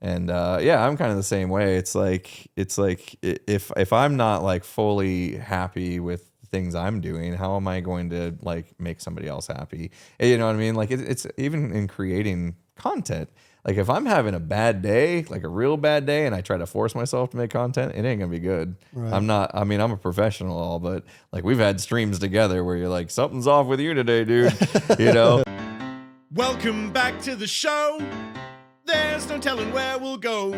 And I'm kind of the same way. It's like if I'm not like fully happy with things I'm doing, how am I going to like make somebody else happy? You know what I mean? Like it's even in creating content. Like if I'm having a bad day, like a real bad day, and I try to force myself to make content, it ain't gonna be good. Right. I'm a professional, all, but like we've had streams together where you're like, something's off with you today, dude. You know. Welcome back to the show. There's no telling where we'll go.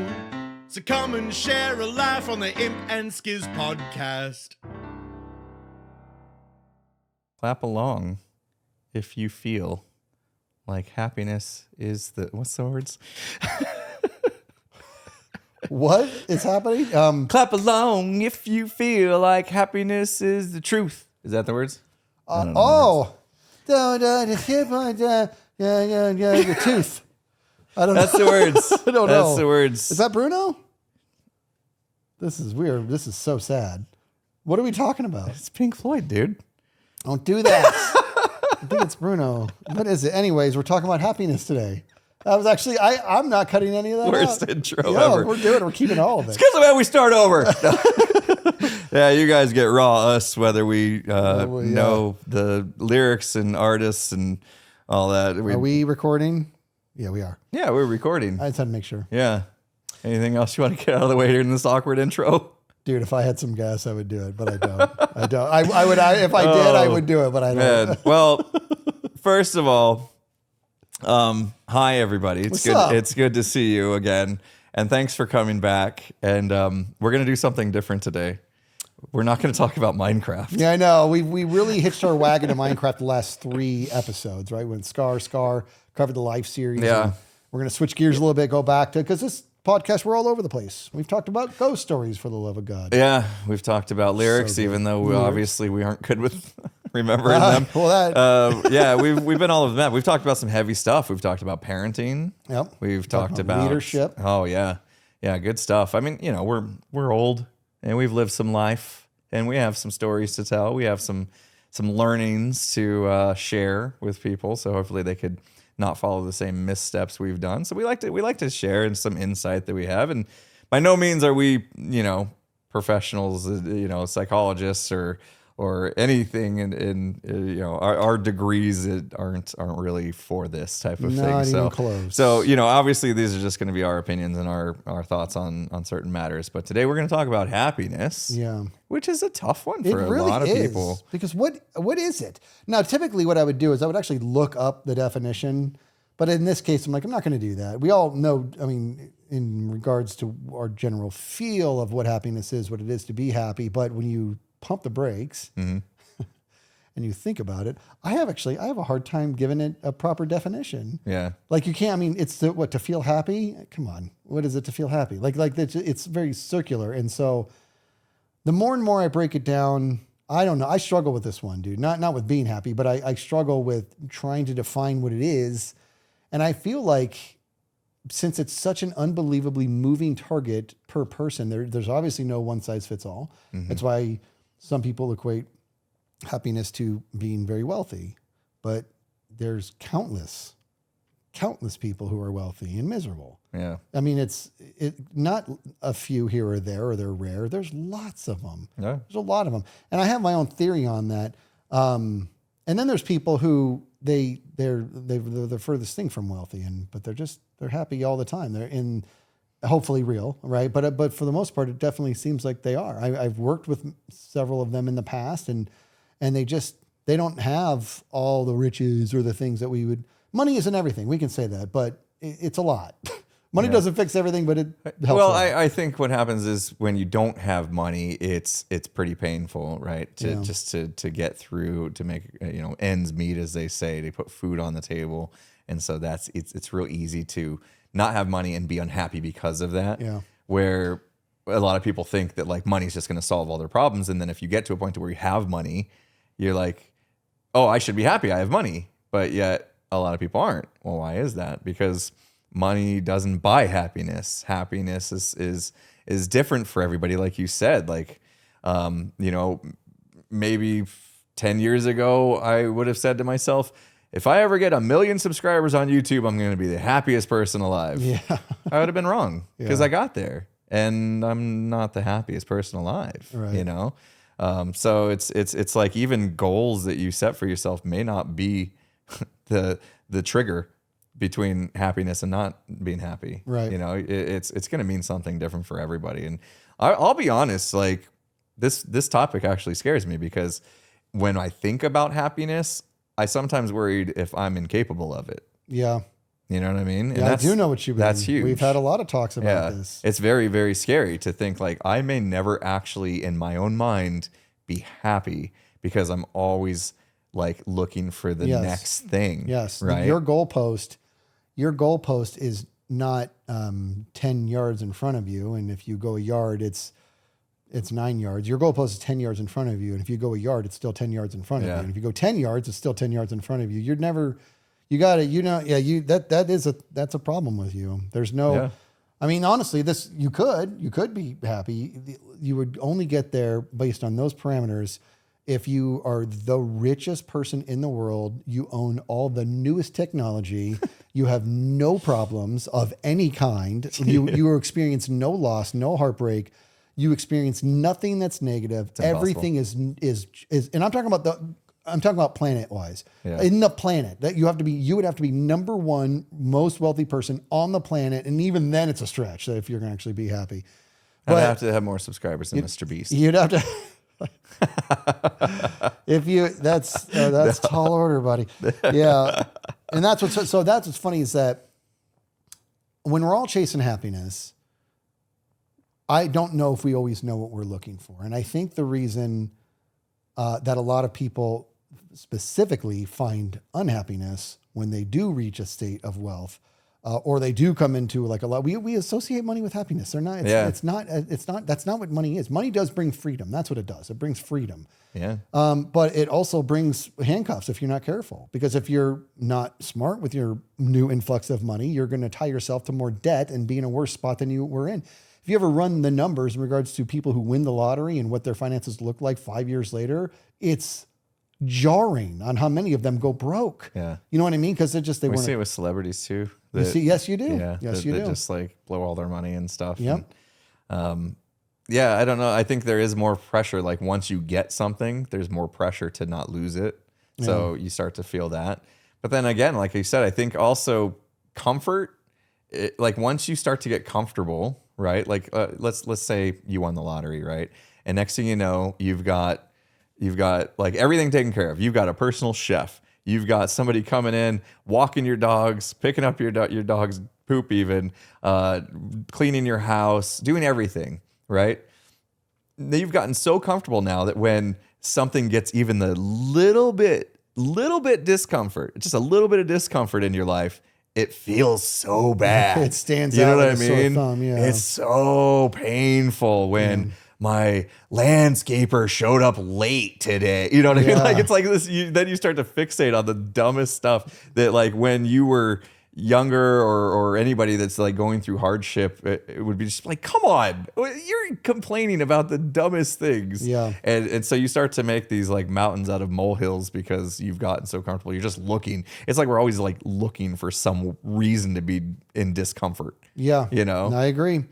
So come and share a laugh on the Imp and Skizz podcast. Clap along if you feel like happiness is the... What's the words? What is happening? Clap along if you feel like happiness is the truth. Is that the words? Your tooth. I don't know. That's the words. I don't know. That's the words. Is that Bruno? This is weird. This is so sad. What are we talking about? It's Pink Floyd, dude. Don't do that. I think it's Bruno. What is it? Anyways, we're talking about happiness today. That was actually, I'm not cutting any of that Worst out. intro Yeah, ever. we're keeping all of it. It's because of how we start over. Yeah, you guys get raw us, whether we know the lyrics and artists and all that. Are we recording? Yeah, we are. Yeah, we're recording. I just had to make sure. Yeah. Anything else you want to get out of the way during this awkward intro? Dude, if I had some gas, I would do it, but I don't. I would. If I did, I would do it, but I don't. Man. Well, first of all, hi everybody. It's What's good. up? It's good to see you again, and thanks for coming back. And we're gonna do something different today. We're not gonna talk about Minecraft. Yeah, I know. We really hitched our wagon to Minecraft the last 3 episodes, right? When Scar covered the life series. Yeah. We're gonna switch gears a little bit, go back to because this podcast we're all over the place. We've talked about ghost stories, for the love of God. Yeah, we've talked about lyrics, So good. even though we aren't good with remembering them. Well, that. We've been all over the map. We've talked about some heavy stuff. We've talked about parenting. Yep. We've talked about leadership. Oh yeah, good stuff. I mean, we're old and we've lived some life, and we have some stories to tell. We have some learnings to share with people. So hopefully they could not follow the same missteps we've done. So we like to share some insight that we have. And by no means are we, professionals, psychologists or anything. And our degrees aren't really for this type of thing. Not even close. So, obviously these are just going to be our opinions and our thoughts on certain matters. But today we're going to talk about happiness. Yeah. Which is a tough one It for a really lot of is, people. because what is it? Now, typically what I would do is I would actually look up the definition, but in this case, I'm like, I'm not going to do that. We all know, I mean, in regards to our general feel of what happiness is, what it is to be happy, but when you pump the brakes and you think about it, I have a hard time giving it a proper definition. Yeah. Like you can't, I mean, it's to feel happy? Come on. What is it to feel happy? Like it's very circular. And so the more and more I break it down, I don't know. I struggle with this one, dude. Not with being happy, but I struggle with trying to define what it is. And I feel like since it's such an unbelievably moving target per person, there's obviously no one size fits all. That's why some people equate happiness to being very wealthy, but there's countless people who are wealthy and miserable. Yeah. I mean, it's not a few here or there, or they're rare. There's lots of them. Yeah. There's a lot of them. And I have my own theory on that. And then there's people who they're the furthest thing from wealthy, but they're happy all the time. They're in hopefully real, right? But for the most part, it definitely seems like they are. I've worked with several of them in the past, and they don't have all the riches or the things that we would. Money isn't everything. We can say that, but it's a lot. Money doesn't fix everything, but it helps. Well, I think what happens is when you don't have money, it's pretty painful, right? To get through, to make ends meet, as they say, to put food on the table, and so it's real easy to not have money and be unhappy because of that. Yeah. Where a lot of people think that like money's just going to solve all their problems, and then if you get to a point to where you have money, you're like, oh, I should be happy, I have money, but yet a lot of people aren't. Well, why is that? Because money doesn't buy happiness. Happiness is different for everybody. Like you said, like, maybe 10 years ago, I would have said to myself, if I ever get 1 million subscribers on YouTube, I'm going to be the happiest person alive. Yeah. I would have been wrong because Yeah. I got there and I'm not the happiest person alive, Right. you know? So it's like even goals that you set for yourself may not be the trigger between happiness and not being happy. Right. You know, it's going to mean something different for everybody. And I'll be honest, like this topic actually scares me because when I think about happiness, I sometimes worried if I'm incapable of it. Yeah. You know what I mean? And Yeah, I do know what you mean. That's huge. We've had a lot of talks about this. It's very, very scary to think like I may never actually in my own mind be happy because I'm always like looking for the next thing. Yes. Right. Your goalpost is not 10 yards in front of you. And if you go a yard, it's 9 yards. Your goalpost is 10 yards in front of you. And if you go a yard, it's still 10 yards in front of you. And if you go 10 yards, it's still 10 yards in front of you. You're never, you got to, that's a problem with you. There's no, I mean, honestly, you could be happy. You would only get there based on those parameters. If you are the richest person in the world, you own all the newest technology, you have no problems of any kind. You experience no loss, no heartbreak. You experience nothing that's negative. Everything is, and I'm talking about planet wise. Yeah. In the planet that you would have to be number one most wealthy person on the planet. And even then it's a stretch that if you're going to actually be happy. I'd have to have more subscribers than Mr. Beast. You'd have to, that's tall order, buddy. Yeah. And that's what's funny is that when we're all chasing happiness, I don't know if we always know what we're looking for. And I think the reason that a lot of people specifically find unhappiness when they do reach a state of wealth, or they do come into like a lot, we associate money with happiness. They're not, that's not what money is. Money does bring freedom. That's what it does. It brings freedom. Yeah. But it also brings handcuffs if you're not careful, because if you're not smart with your new influx of money, you're going to tie yourself to more debt and be in a worse spot than you were in. If you ever run the numbers in regards to people who win the lottery and what their finances look like 5 years later, it's jarring on how many of them go broke. Yeah. You know what I mean? Because they we see it with celebrities too. Yes, you do. Yeah. Yes, you do. Just like blow all their money and stuff. Yep. And, I don't know. I think there is more pressure. Like once you get something, there's more pressure to not lose it. So you start to feel that. But then again, like you said, I think also comfort, like once you start to get comfortable, right? Like let's say you won the lottery, right? And next thing you know, you've got like everything taken care of. You've got a personal chef. You've got somebody coming in, walking your dogs, picking up your dog's poop, even cleaning your house, doing everything, right? You've gotten so comfortable now that when something gets even the little bit discomfort, just a little bit of discomfort in your life, it feels so bad. It stands out. You know like what I a sore mean? thumb, yeah. It's so painful when my landscaper showed up late today. You know what I mean? Like it's like this. Then you start to fixate on the dumbest stuff that, like, when you were younger or anybody that's like going through hardship, it would be just like, come on, you're complaining about the dumbest things. Yeah. And so you start to make these like mountains out of molehills because you've gotten so comfortable. You're just looking. It's like we're always like looking for some reason to be in discomfort. Yeah. You know? I agree.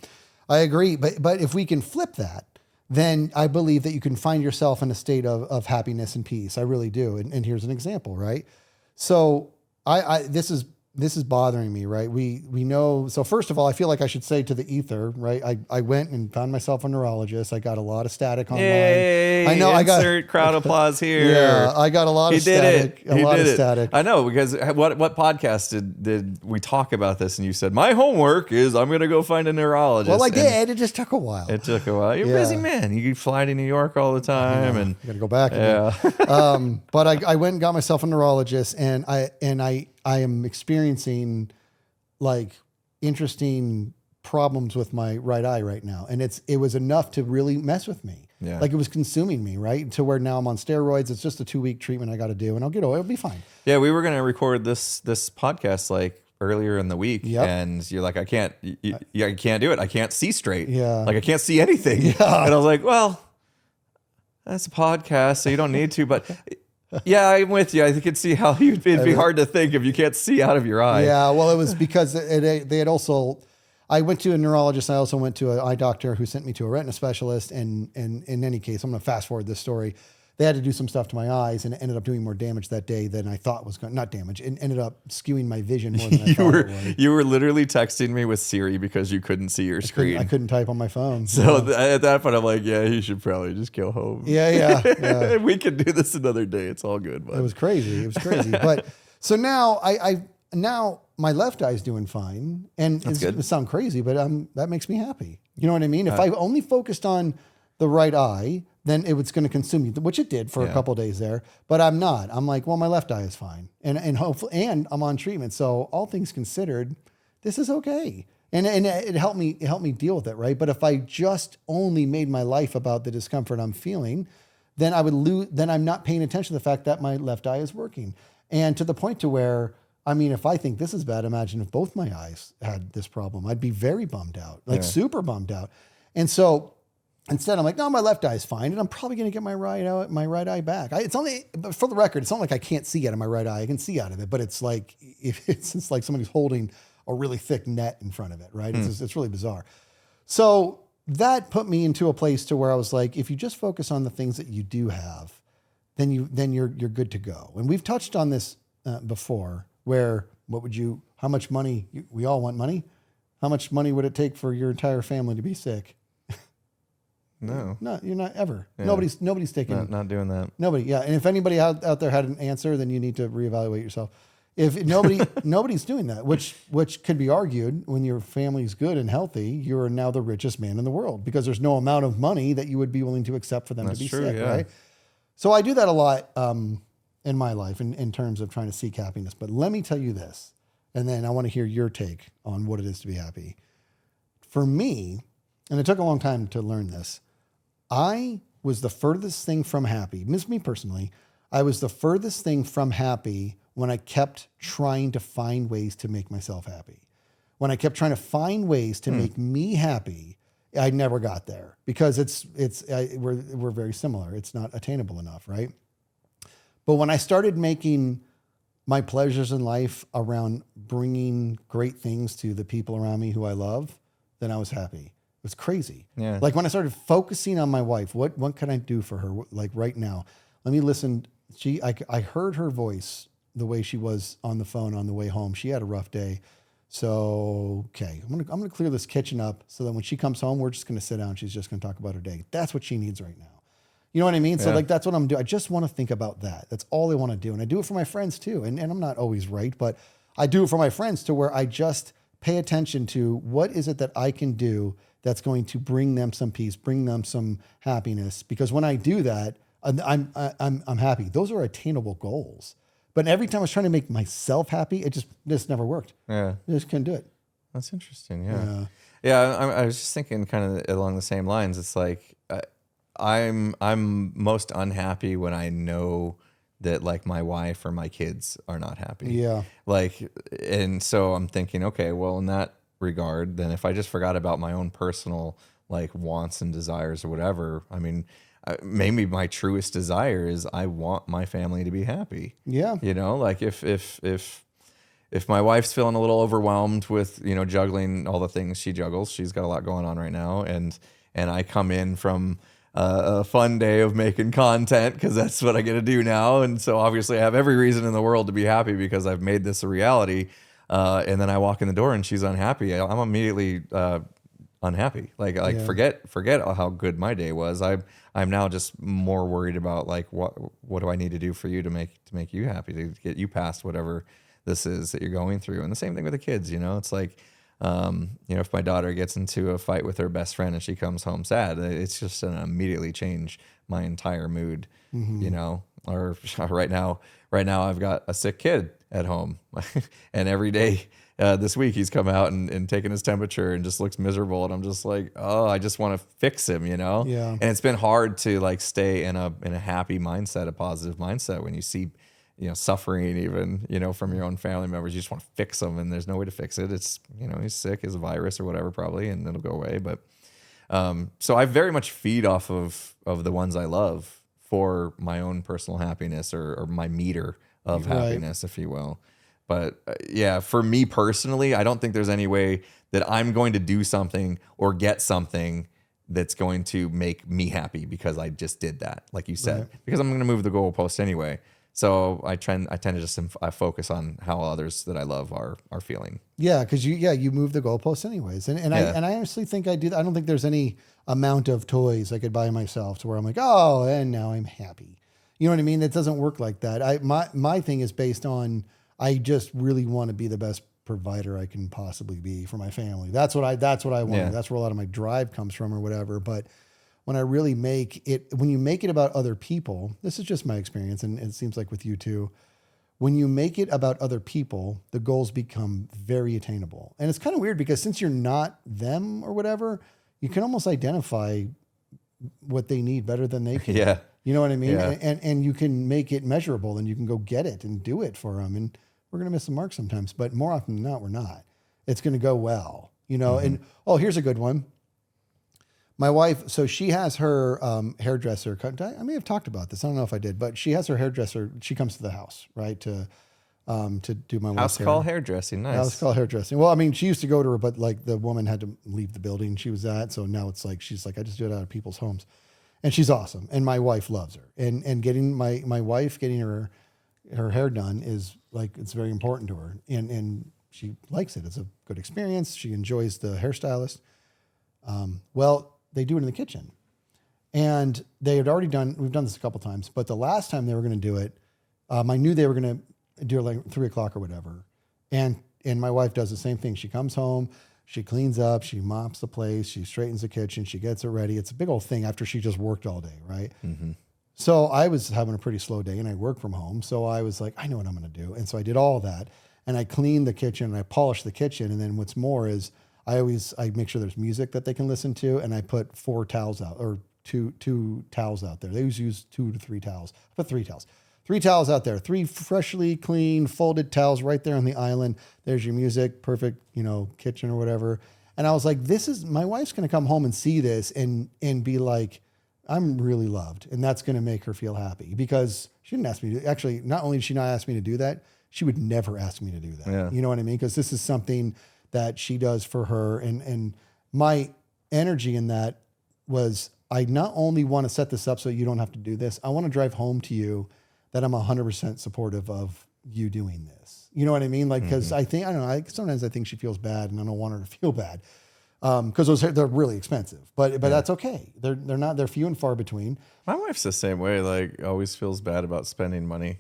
But if we can flip that, then I believe that you can find yourself in a state of happiness and peace. I really do. And here's an example, right? So this is bothering me, right? We know. So first of all, I feel like I should say to the ether, right? I went and found myself a neurologist. I got a lot of static online. Yay, I know. Insert crowd applause here. Yeah, I got a lot of static. A lot of static. I know, because what podcast did we talk about this? And you said my homework is I'm going to go find a neurologist. Well, I did. It just took a while. It took a while. You're a busy man. You fly to New York all the time, and I got to go back. Again. But I went and got myself a neurologist, and I am experiencing like interesting problems with my right eye right now. And it was enough to really mess with me. Yeah. Like it was consuming me, right? To where now I'm on steroids. It's just a 2-week treatment I got to do and it'll be fine. Yeah. We were going to record this podcast like earlier in the week. Yep. And you're like, I can't do it. I can't see straight. Yeah. Like I can't see anything. Yeah. And I was like, well, that's a podcast, so you don't need to, but Yeah, I'm with you. I could see how it'd be hard to think if you can't see out of your eye. Yeah, well, it was because they had also. I went to a neurologist. I also went to an eye doctor who sent me to a retina specialist. And in any case, I'm going to fast forward this story. They had to do some stuff to my eyes, and it ended up doing more damage that day than I thought was going. Not damage. It ended up skewing my vision more than I thought it would. You were literally texting me with Siri because you couldn't see your screen. I couldn't type on my phone. So at that point, I'm like, yeah, he should probably just go home. Yeah. We could do this another day. It's all good. Bud. It was crazy. But so now now my left eye's doing fine, and it sounds crazy, but that makes me happy. You know what I mean? If I only focused on the right eye, then it was going to consume me, which it did for a couple of days there. But I'm not. I'm like, well, my left eye is fine, and hopefully, and I'm on treatment. So all things considered, this is okay, and it helped me deal with it, right? But if I just only made my life about the discomfort I'm feeling, then I would lose. Then I'm not paying attention to the fact that my left eye is working, and to the point to where, I mean, if I think this is bad, imagine if both my eyes had this problem. I'd be very bummed out, super bummed out. And so instead, I'm like, no, my left eye is fine, and I'm probably going to get my right eye back. It's only, for the record, it's not like I can't see out of my right eye. I can see out of it, but it's like it's like somebody's holding a really thick net in front of it, right? It's really bizarre. So that put me into a place to where I was like, if you just focus on the things that you do have, then you're good to go. And we've touched on this before. Where, how much money, we all want money. How much money would it take for your entire family to be sick? No, you're not ever. Yeah. Nobody's taking. Not doing that. Nobody. Yeah. And if anybody out there had an answer, then you need to reevaluate yourself. If nobody's doing that, which could be argued when your family's good and healthy, you're now the richest man in the world because there's no amount of money that you would be willing to accept for them to be sick, right? So I do that a lot. In my life in terms of trying to seek happiness. But let me tell you this, and then I want to hear your take on what it is to be happy. For me, and it took a long time to learn this, I was the furthest thing from happy. Me personally, I was the furthest thing from happy when I kept trying to find ways to make myself happy. When I kept trying to find ways to make me happy, I never got there because we're very similar. It's not attainable enough, right? But when I started making my pleasures in life around bringing great things to the people around me who I love, then I was happy. It was crazy. Yeah. Like when I started focusing on my wife, what can I do for her? Like right now, let me listen. I heard her voice the way she was on the phone on the way home. She had a rough day. So, okay, I'm gonna clear this kitchen up so that when she comes home, we're just gonna sit down. She's just gonna talk about her day. That's what she needs right now. You know what I mean? So like, that's what I'm doing. I just want to think about that. That's all I want to do. And I do it for my friends too. And I'm not always right, but I do it for my friends to where I just pay attention to what is it that I can do that's going to bring them some peace, bring them some happiness. Because when I do that, I'm happy. Those are attainable goals. But every time I was trying to make myself happy, it just never worked. Yeah. I just couldn't do it. That's interesting. Yeah. I was just thinking kind of along the same lines. It's like, I'm most unhappy when I know that like my wife or my kids are not happy. Yeah. Like, and so I'm thinking, okay, well, in that regard, then if I just forgot about my own personal like wants and desires or whatever, I mean, maybe my truest desire is I want my family to be happy. Yeah. You know, like if my wife's feeling a little overwhelmed with, juggling all the things she juggles, she's got a lot going on right now. And I come in from a fun day of making content because that's what I get to do now. And so obviously I have every reason in the world to be happy because I've made this a reality. And then I walk in the door and she's unhappy. I'm immediately unhappy. Like forget how good my day was. I'm now just more worried about like what do I need to do for you to make you happy, to get you past whatever this is that you're going through. And the same thing with the kids, it's like if my daughter gets into a fight with her best friend and she comes home sad, it's just gonna immediately change my entire mood, or right now I've got a sick kid at home and every day this week he's come out and taken his temperature and just looks miserable. And I'm just like, oh, I just want to fix him, Yeah. And it's been hard to like stay in a happy mindset, a positive mindset when you see suffering even, from your own family members. You just want to fix them and there's no way to fix it. It's, he's sick, it's a virus or whatever probably, and it'll go away. But so I very much feed off of the ones I love for my own personal happiness or my meter of Right. happiness, if you will. But yeah, for me personally, I don't think there's any way that I'm going to do something or get something that's going to make me happy because I just did that, like you said, because I'm going to move the goalpost anyway. So I tend to just focus on how others that I love are feeling. Yeah, because you move the goalposts anyways, and I honestly think I do. I don't think there's any amount of toys I could buy myself to where I'm like, oh, and now I'm happy. You know what I mean? It doesn't work like that. My thing is based on I just really want to be the best provider I can possibly be for my family. That's what I want. Yeah. That's where a lot of my drive comes from or whatever. But when I really when you make it about other people, this is just my experience, and it seems like with you too. When you make it about other people, the goals become very attainable. And it's kind of weird because since you're not them or whatever, you can almost identify what they need better than they can. Yeah. You know what I mean? Yeah. And you can make it measurable and you can go get it and do it for them. And we're going to miss the mark sometimes, but more often than not, we're not. It's going to go well, you know? And, here's a good one. My wife, so she has her hairdresser. I may have talked about this. I don't know if I did, but she has her hairdresser. She comes to the house, right, to do my wife's hair. House call hairdressing. Nice. House call hairdressing. Well, I mean, she used to go to her, but like the woman had to leave the building she was at. So now it's like, she's like, I just do it out of people's homes. And she's awesome. And my wife loves her. And getting my wife getting her hair done is like, it's very important to her. And she likes it. It's a good experience. She enjoys the hairstylist. Well, they do it in the kitchen. And they had already we've done this a couple times, but the last time they were going to do it, I knew they were going to do it like 3 o'clock or whatever. And my wife does the same thing. She comes home, she cleans up, she mops the place, she straightens the kitchen, she gets it ready. It's a big old thing after she just worked all day, right? Mm-hmm. So I was having a pretty slow day and I work from home. So I was like, I know what I'm going to do. And so I did all that and I cleaned the kitchen and I polished the kitchen. And then what's more is I make sure there's music that they can listen to. And I put 4 towels out or two towels out there. They always use 2 to 3 towels. I put 3 towels. 3 towels out there, 3 freshly clean, folded towels right there on the island. There's your music, perfect, kitchen or whatever. And I was like, my wife's going to come home and see this and be like, I'm really loved. And that's going to make her feel happy because she didn't ask me to, actually, not only did she not ask me to do that, she would never ask me to do that. Yeah. You know what I mean? Because this is something that she does for her. And my energy in that was, I not only want to set this up so you don't have to do this, I want to drive home to you that I'm 100% supportive of you doing this. You know what I mean? Like, because sometimes I think she feels bad and I don't want her to feel bad. Because they're really expensive, but that's okay. They're few and far between. My wife's the same way. Like, always feels bad about spending money.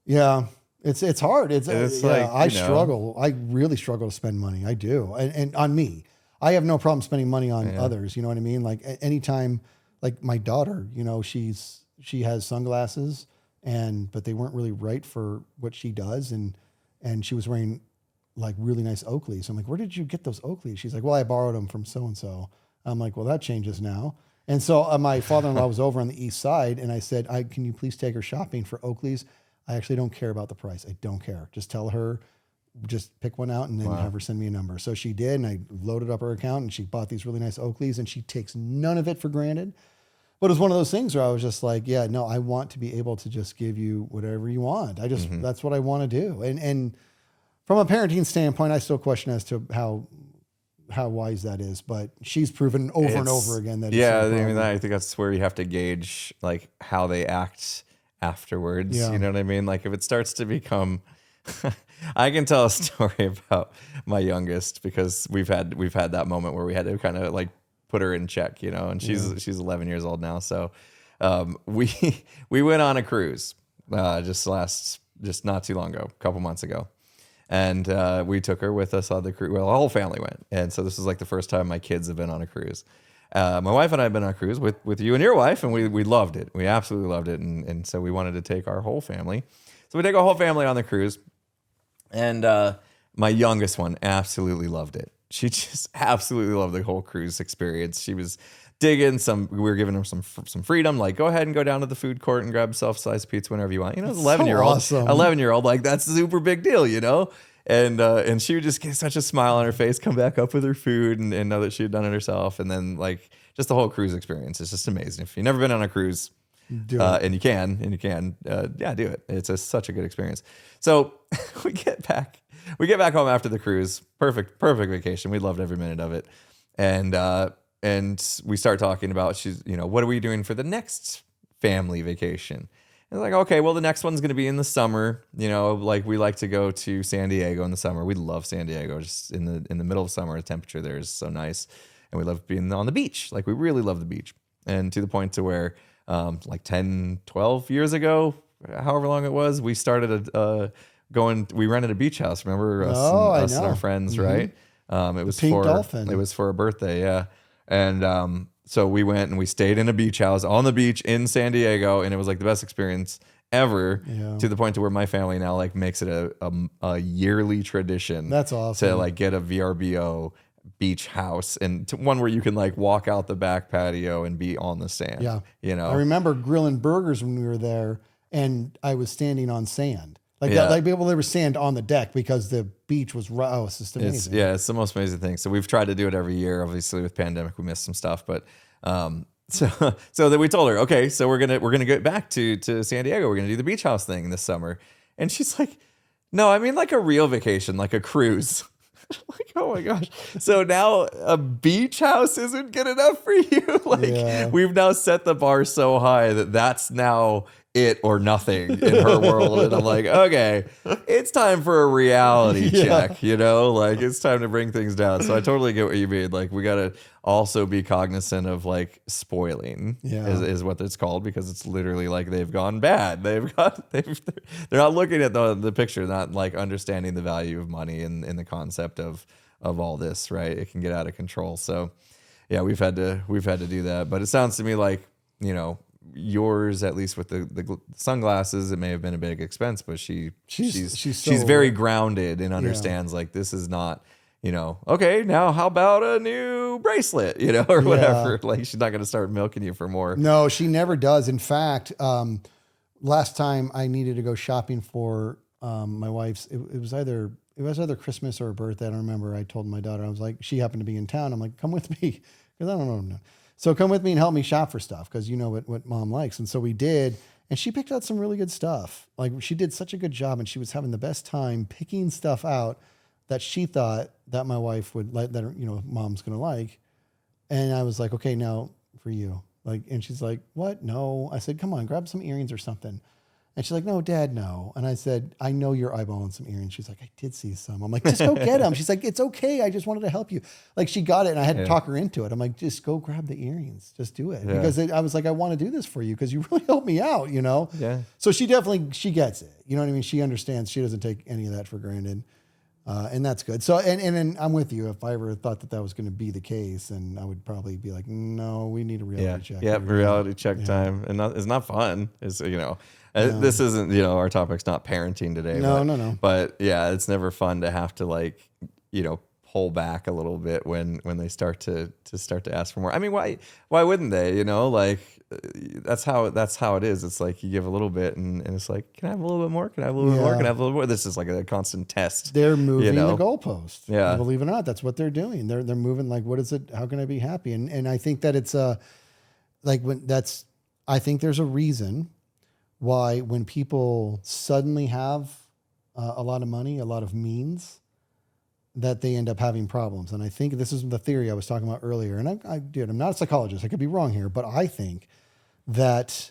Yeah, it's hard. It's like, I struggle. I really struggle to spend money. I do, and on me, I have no problem spending money on others. You know what I mean? Like anytime, like my daughter, she has sunglasses, but they weren't really right for what she does, and she was wearing like really nice Oakleys. I'm like, where did you get those Oakleys? She's like, well, I borrowed them from so-and-so. I'm like, well, that changes now. And so my father-in-law was over on the east side and I said, can you please take her shopping for Oakleys? I actually don't care about the price. I don't care. Just tell her, just pick one out and then have her send me a number. So she did. And I loaded up her account and she bought these really nice Oakleys and she takes none of it for granted. But it was one of those things where I was just like, yeah, no, I want to be able to just give you whatever you want. That's what I want to do. And from a parenting standpoint, I still question as to how wise that is, but she's proven over and over again that. Yeah, I think that's where you have to gauge like how they act afterwards. Yeah. You know what I mean? Like if it starts to become, I can tell a story about my youngest because we've had that moment where we had to kind of like put her in check, and she's 11 years old now. So we went on a cruise just not too long ago, a couple months ago. And we took her with us on the cruise. Well, the whole family went. And so this is like the first time my kids have been on a cruise. My wife and I have been on a cruise with you and your wife, and we loved it. We absolutely loved it. And so we wanted to take our whole family. So we take our whole family on the cruise. And my youngest one absolutely loved it. She just absolutely loved the whole cruise experience. She was digging we were giving her some freedom, like go ahead and go down to the food court and grab self-sized pizza whenever you want. 11-year-old, awesome. 11-year-old, like that's a super big deal, And she would just get such a smile on her face, come back up with her food and know that she had done it herself. And then like just the whole cruise experience is just amazing. If you've never been on a cruise, Do it. And you can, do it. It's such a good experience. So we get back home after the cruise. Perfect vacation. We loved every minute of it. And we start talking about, what are we doing for the next family vacation? And like, okay, well, the next one's going to be in the summer. Like we like to go to San Diego in the summer. We love San Diego. Just in the middle of summer, the temperature there is so nice. And we love being on the beach. Like we really love the beach. And to the point to where like 10, 12 years ago, however long it was, we started we rented a beach house. Remember us and our friends, right? It was Pink Dolphin. It was for a birthday, yeah. And so we went and we stayed in a beach house on the beach in San Diego, and it was like the best experience ever. Yeah. To the point to where my family now like makes it a yearly tradition. That's awesome. To like get a VRBO beach house, and one where you can like walk out the back patio and be on the sand. Yeah. I remember grilling burgers when we were there, and I was standing on sand. There was sand on the deck because the beach was it's just amazing. It's the most amazing thing. So we've tried to do it every year. Obviously with pandemic, we missed some stuff, but so then we told her, okay, so we're gonna get back to San Diego. We're gonna do the beach house thing this summer. And she's like, no, I mean like a real vacation, like a cruise. Like, oh my gosh. So now a beach house isn't good enough for you. We've now set the bar so high that's now it or nothing in her world. And I'm like, okay, it's time for a reality check, like it's time to bring things down. So I totally get what you mean. Like we got to also be cognizant of like spoiling is what it's called, because it's literally like they've gone bad. They're not looking at the picture, not like understanding the value of money and the concept of all this, right? It can get out of control. So yeah, we've had to do that. But it sounds to me like, yours, at least with the sunglasses, it may have been a big expense, but she's very grounded and understands like this is not, okay, now how about a new bracelet, or whatever. Like she's not going to start milking you for more. No, she never does. In fact, last time I needed to go shopping for my wife's, it was either Christmas or a birthday. I don't remember. I told my daughter, I was like, she happened to be in town. I'm like, come with me, because I don't know. So come with me and help me shop for stuff, because you know what mom likes. And so we did, and she picked out some really good stuff. Like she did such a good job, and she was having the best time picking stuff out that she thought that my wife would like, that mom's gonna like. And I was like, okay, now for you. And she's like, what? No. I said, come on, grab some earrings or something. And she's like, no, Dad, no. And I said, I know you're eyeballing some earrings. She's like, I did see some. I'm like, just go get them. She's like, it's okay. I just wanted to help you. Like she got it, and I had to talk her into it. I'm like, just go grab the earrings. Just do it. Because I was like, I want to do this for you because you really helped me out, Yeah. So she gets it. You know what I mean? She understands. She doesn't take any of that for granted. And that's good. So, and I'm with you. If I ever thought that was going to be the case, and I would probably be like, no, we need a reality check. Yeah, reality check time. And it's not fun. It's, this isn't, our topic's not parenting today. No. But yeah, it's never fun to have to like, pull back a little bit when they start to ask for more. I mean, why wouldn't they? Like that's how it is. It's like you give a little bit, and it's like, can I have a little bit more? Can I have a little bit more? Can I have a little more? This is like a constant test. They're moving the goalpost. Yeah, believe it or not, that's what they're doing. They're moving like, what is it? How can I be happy? And I think that it's I think there's a reason why when people suddenly have a lot of money, a lot of means, that they end up having problems. And I think this is the theory I was talking about earlier. And I'm not a psychologist. I could be wrong here, but I think that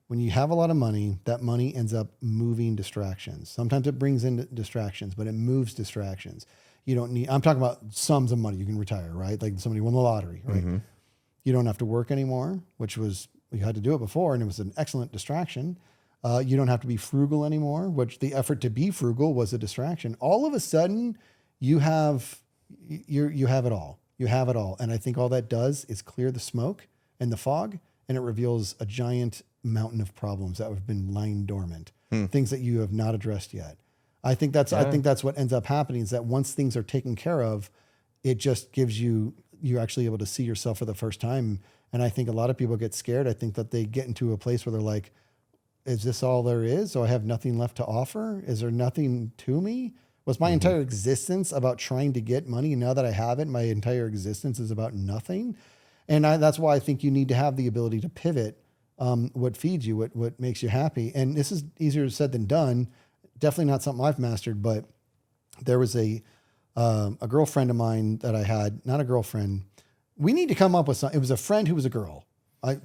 when you have a lot of money, that money ends up moving distractions. Sometimes it brings in distractions, but it moves distractions. I'm talking about sums of money. You can retire, right? Like somebody won the lottery, right? Mm-hmm. You don't have to work anymore, you had to do it before, and it was an excellent distraction. You don't have to be frugal anymore, which the effort to be frugal was a distraction. All of a sudden, you have it all. You have it all. And I think all that does is clear the smoke and the fog, and it reveals a giant mountain of problems that have been lying dormant, things that you have not addressed yet. I think that's what ends up happening, is that once things are taken care of, it just gives you're actually able to see yourself for the first time. And I think a lot of people get scared. I think that they get into a place where they're like, is this all there is? So I have nothing left to offer? Is there nothing to me? Was my entire existence about trying to get money? Now that I have it, my entire existence is about nothing. And that's why I think you need to have the ability to pivot what feeds you, what makes you happy. And this is easier said than done. Definitely not something I've mastered, but there was a girlfriend of mine that I had, not a girlfriend. We need to come up with something. It was a friend who was a girl.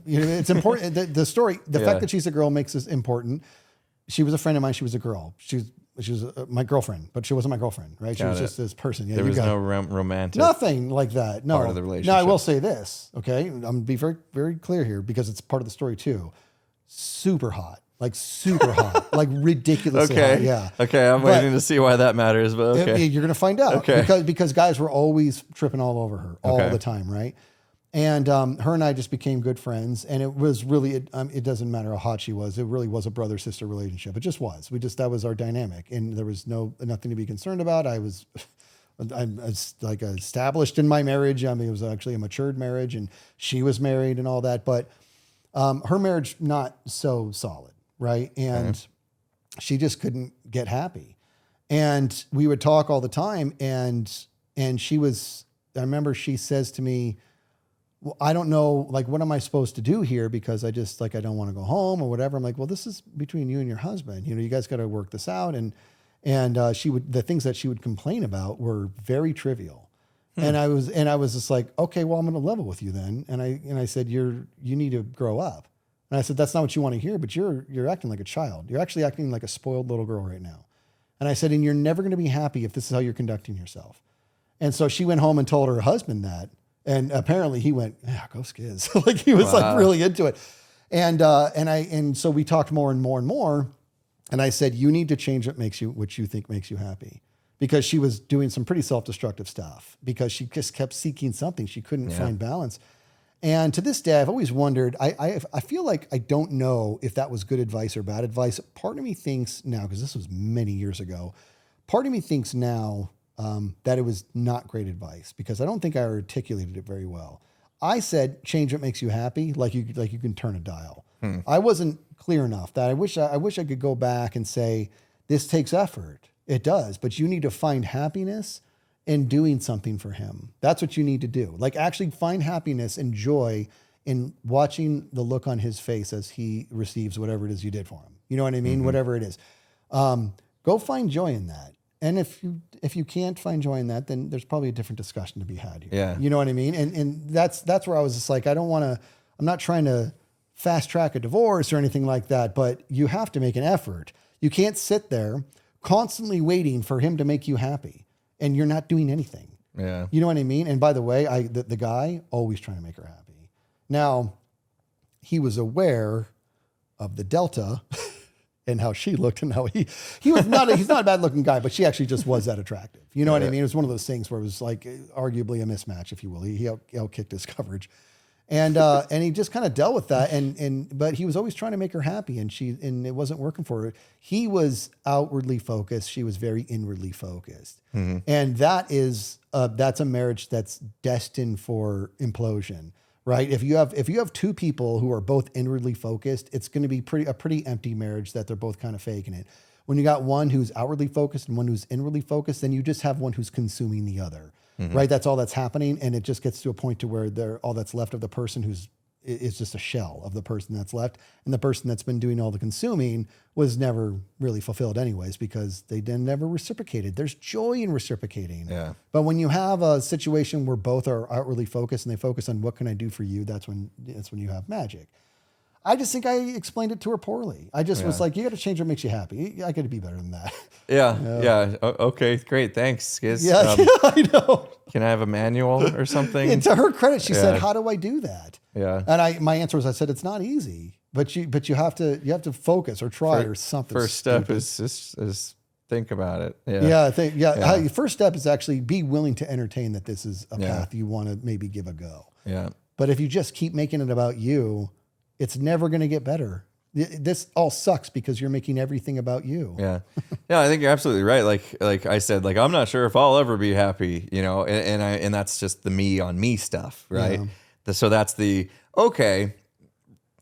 It's important. The story, the fact that she's a girl makes this important. She was a friend of mine. She was a girl. She was my girlfriend, but she wasn't my girlfriend, right? She was just this person. Yeah, there was no romantic. Nothing like that. No. Part of the relationship. Now I will say this, okay? I'm gonna be very, very clear here because it's part of the story too. Super hot, like ridiculously hot. Yeah. Okay, I'm waiting to see why that matters, but okay. You're gonna find out. Okay. Because guys were always tripping all over her all the time, right? And her and I just became good friends, and it was really it doesn't matter how hot she was. It really was a brother-sister relationship. It just was. That was our dynamic, and there was nothing to be concerned about. I'm like established in my marriage. I mean, it was actually a matured marriage, and she was married and all that. But her marriage not so solid, right? And she just couldn't get happy, and we would talk all the time. And she was. I remember she says to me, well, I don't know, like, what am I supposed to do here? Because I just I don't want to go home or whatever. I'm like, well, this is between you and your husband. You guys got to work this out. And the things that she would complain about were very trivial. And I was just like, okay, well, I'm going to level with you then. And I said, you need to grow up. And I said, that's not what you want to hear, but you're acting like a child. You're actually acting like a spoiled little girl right now. And I said, and you're never going to be happy if this is how you're conducting yourself. And so she went home and told her husband that. And apparently he went, yeah, go Skizz. Like he was like really into it. And so we talked more and more and more. And I said, you need to change what you think makes you happy. Because she was doing some pretty self-destructive stuff because she just kept seeking something. She couldn't find balance. And to this day, I've always wondered, I feel like I don't know if that was good advice or bad advice. Part of me thinks now, because this was many years ago, part of me thinks now that it was not great advice because I don't think I articulated it very well. I said, change what makes you happy, like you can turn a dial. I wasn't clear enough that I wish I could go back and say, this takes effort. It does, but you need to find happiness in doing something for him. That's what you need to do. Like actually find happiness and joy in watching the look on his face as he receives whatever it is you did for him. You know what I mean? Mm-hmm. Whatever it is. Go find joy in that. And if you can't find joy in that, then there's probably a different discussion to be had here. Yeah. You know what I mean? And that's where I was just like, I'm not trying to fast track a divorce or anything like that, but you have to make an effort. You can't sit there constantly waiting for him to make you happy and you're not doing anything. Yeah. You know what I mean? And by the way, the guy always trying to make her happy. Now, he was aware of the delta and how she looked and how he's not a bad looking guy, but she actually just was that attractive. You know what I mean? It was one of those things where it was like arguably a mismatch, if you will. He outkicked his coverage. And he just kind of dealt with that. But he was always trying to make her happy and it wasn't working for her. He was outwardly focused. She was very inwardly focused. Mm-hmm. And that's a marriage that's destined for implosion, right? If you have two people who are both inwardly focused, it's going to be a pretty empty marriage that they're both kind of faking it. When you got one who's outwardly focused and one who's inwardly focused, then you just have one who's consuming the other. Mm-hmm. Right. That's all that's happening. And it just gets to a point to where all that's left of the person is just a shell of the person that's left. And the person that's been doing all the consuming was never really fulfilled anyways, because they then never reciprocated. There's joy in reciprocating. Yeah. But when you have a situation where both are outwardly focused and they focus on what can I do for you, that's when you have magic. I just think I explained it to her poorly. I just was like, you got to change what makes you happy. I got to be better than that. Yeah. Okay. Great. Thanks, Skizz. Yeah, I know. Can I have a manual or something? And to her credit, she said, how do I do that? Yeah. And my answer was, I said, it's not easy, but you have to focus or try or something. First step is think about it. Yeah. First step is actually be willing to entertain that this is a path you want to maybe give a go. Yeah. But if you just keep making it about you, it's never going to get better. This all sucks because you're making everything about you. Yeah. I think you're absolutely right. Like I said, I'm not sure if I'll ever be happy, and that's just the me on me stuff. Right. Yeah. So that's the, okay.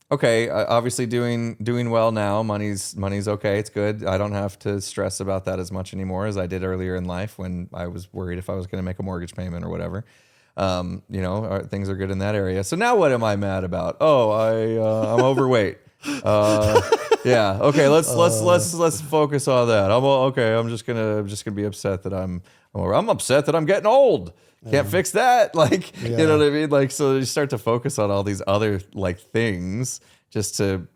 Obviously doing well now. Money's okay. It's good. I don't have to stress about that as much anymore as I did earlier in life when I was worried if I was going to make a mortgage payment or whatever. Things are good in that area. So now what am I mad about? Oh, I'm overweight. Yeah. Okay. Let's focus on that. I'm just gonna be upset that I'm upset that I'm getting old. Can't fix that. Like, you know what I mean? Like, so you start to focus on all these other like things just to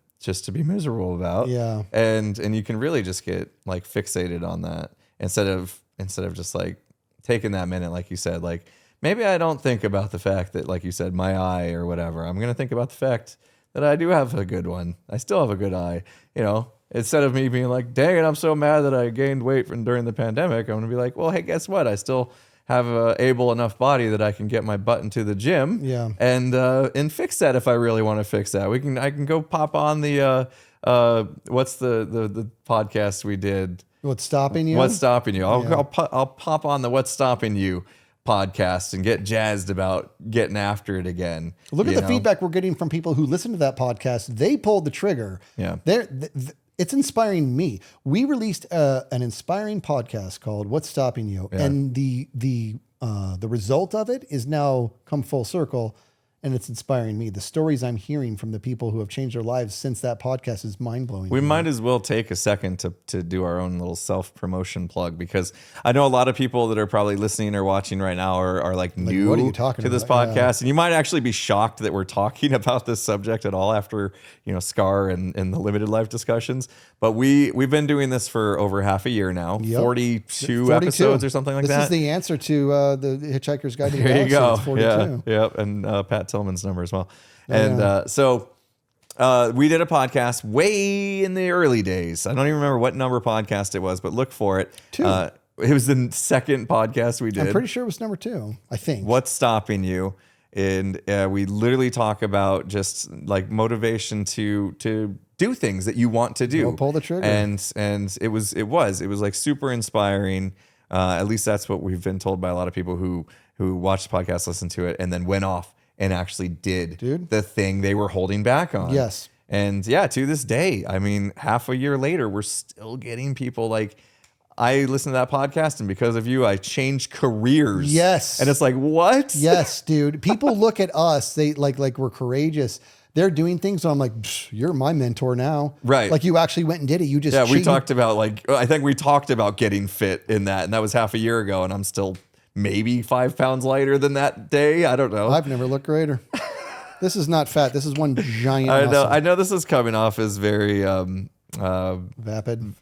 be miserable about. Yeah. And you can really just get like fixated on that instead of just like taking that minute, like you said, like maybe I don't think about the fact that, like you said, my eye or whatever. I'm gonna think about the fact that I do have a good one. I still have a good eye, instead of me being like, dang it, I'm so mad that I gained weight during the pandemic. I'm going to be like, well, hey, guess what? I still have a able enough body that I can get my butt into the gym and fix that if I really want to fix that. I can go pop on the, what's the podcast we did? What's Stopping You? What's Stopping You? I'll pop on the What's Stopping You podcast and get jazzed about getting after it again. Look at the feedback we're getting from people who listen to that podcast. They pulled the trigger. Yeah. It's inspiring me. We released an inspiring podcast called What's Stopping You? Yeah. And the result of it is now come full circle, and it's inspiring me. The stories I'm hearing from the people who have changed their lives since that podcast is mind-blowing. We might as well take a second to do our own little self-promotion plug, because I know a lot of people that are probably listening or watching right now are like new what are you talking to this about? podcast. Yeah. And you might actually be shocked that we're talking about this subject at all after, Scar and the limited life discussions. But we've been doing this for over half a year now, 42 episodes or something like that. This is the answer to the Hitchhiker's Guide to the There Galaxy. you go. It's 42. Yeah. And Pat Tillman's number as well. And so we did a podcast way in the early days. I don't even remember what number podcast it was, but look for it. 2. It was the second podcast we did. I'm pretty sure it was number 2, I think. What's Stopping You? And we literally talk about just like motivation to do things that you want to do. Don't pull the trigger. And it was like super inspiring. At least that's what we've been told by a lot of people who watched the podcast, listened to it, and then went off and actually did the thing they were holding back on. Yes. And to this day, I mean, half a year later, we're still getting people like, I listened to that podcast, and because of you, I changed careers. Yes. And it's like, what? Yes, dude. People look at us, they like we're courageous. They're doing things, so I'm like, you're my mentor now. Right. Like you actually went and did it. You just we talked about I think we talked about getting fit in that, and that was half a year ago, and I'm still maybe 5 pounds lighter than that day. I don't know. I've never looked greater. This is not fat. This is one giant muscle. I know this is coming off as very vapid.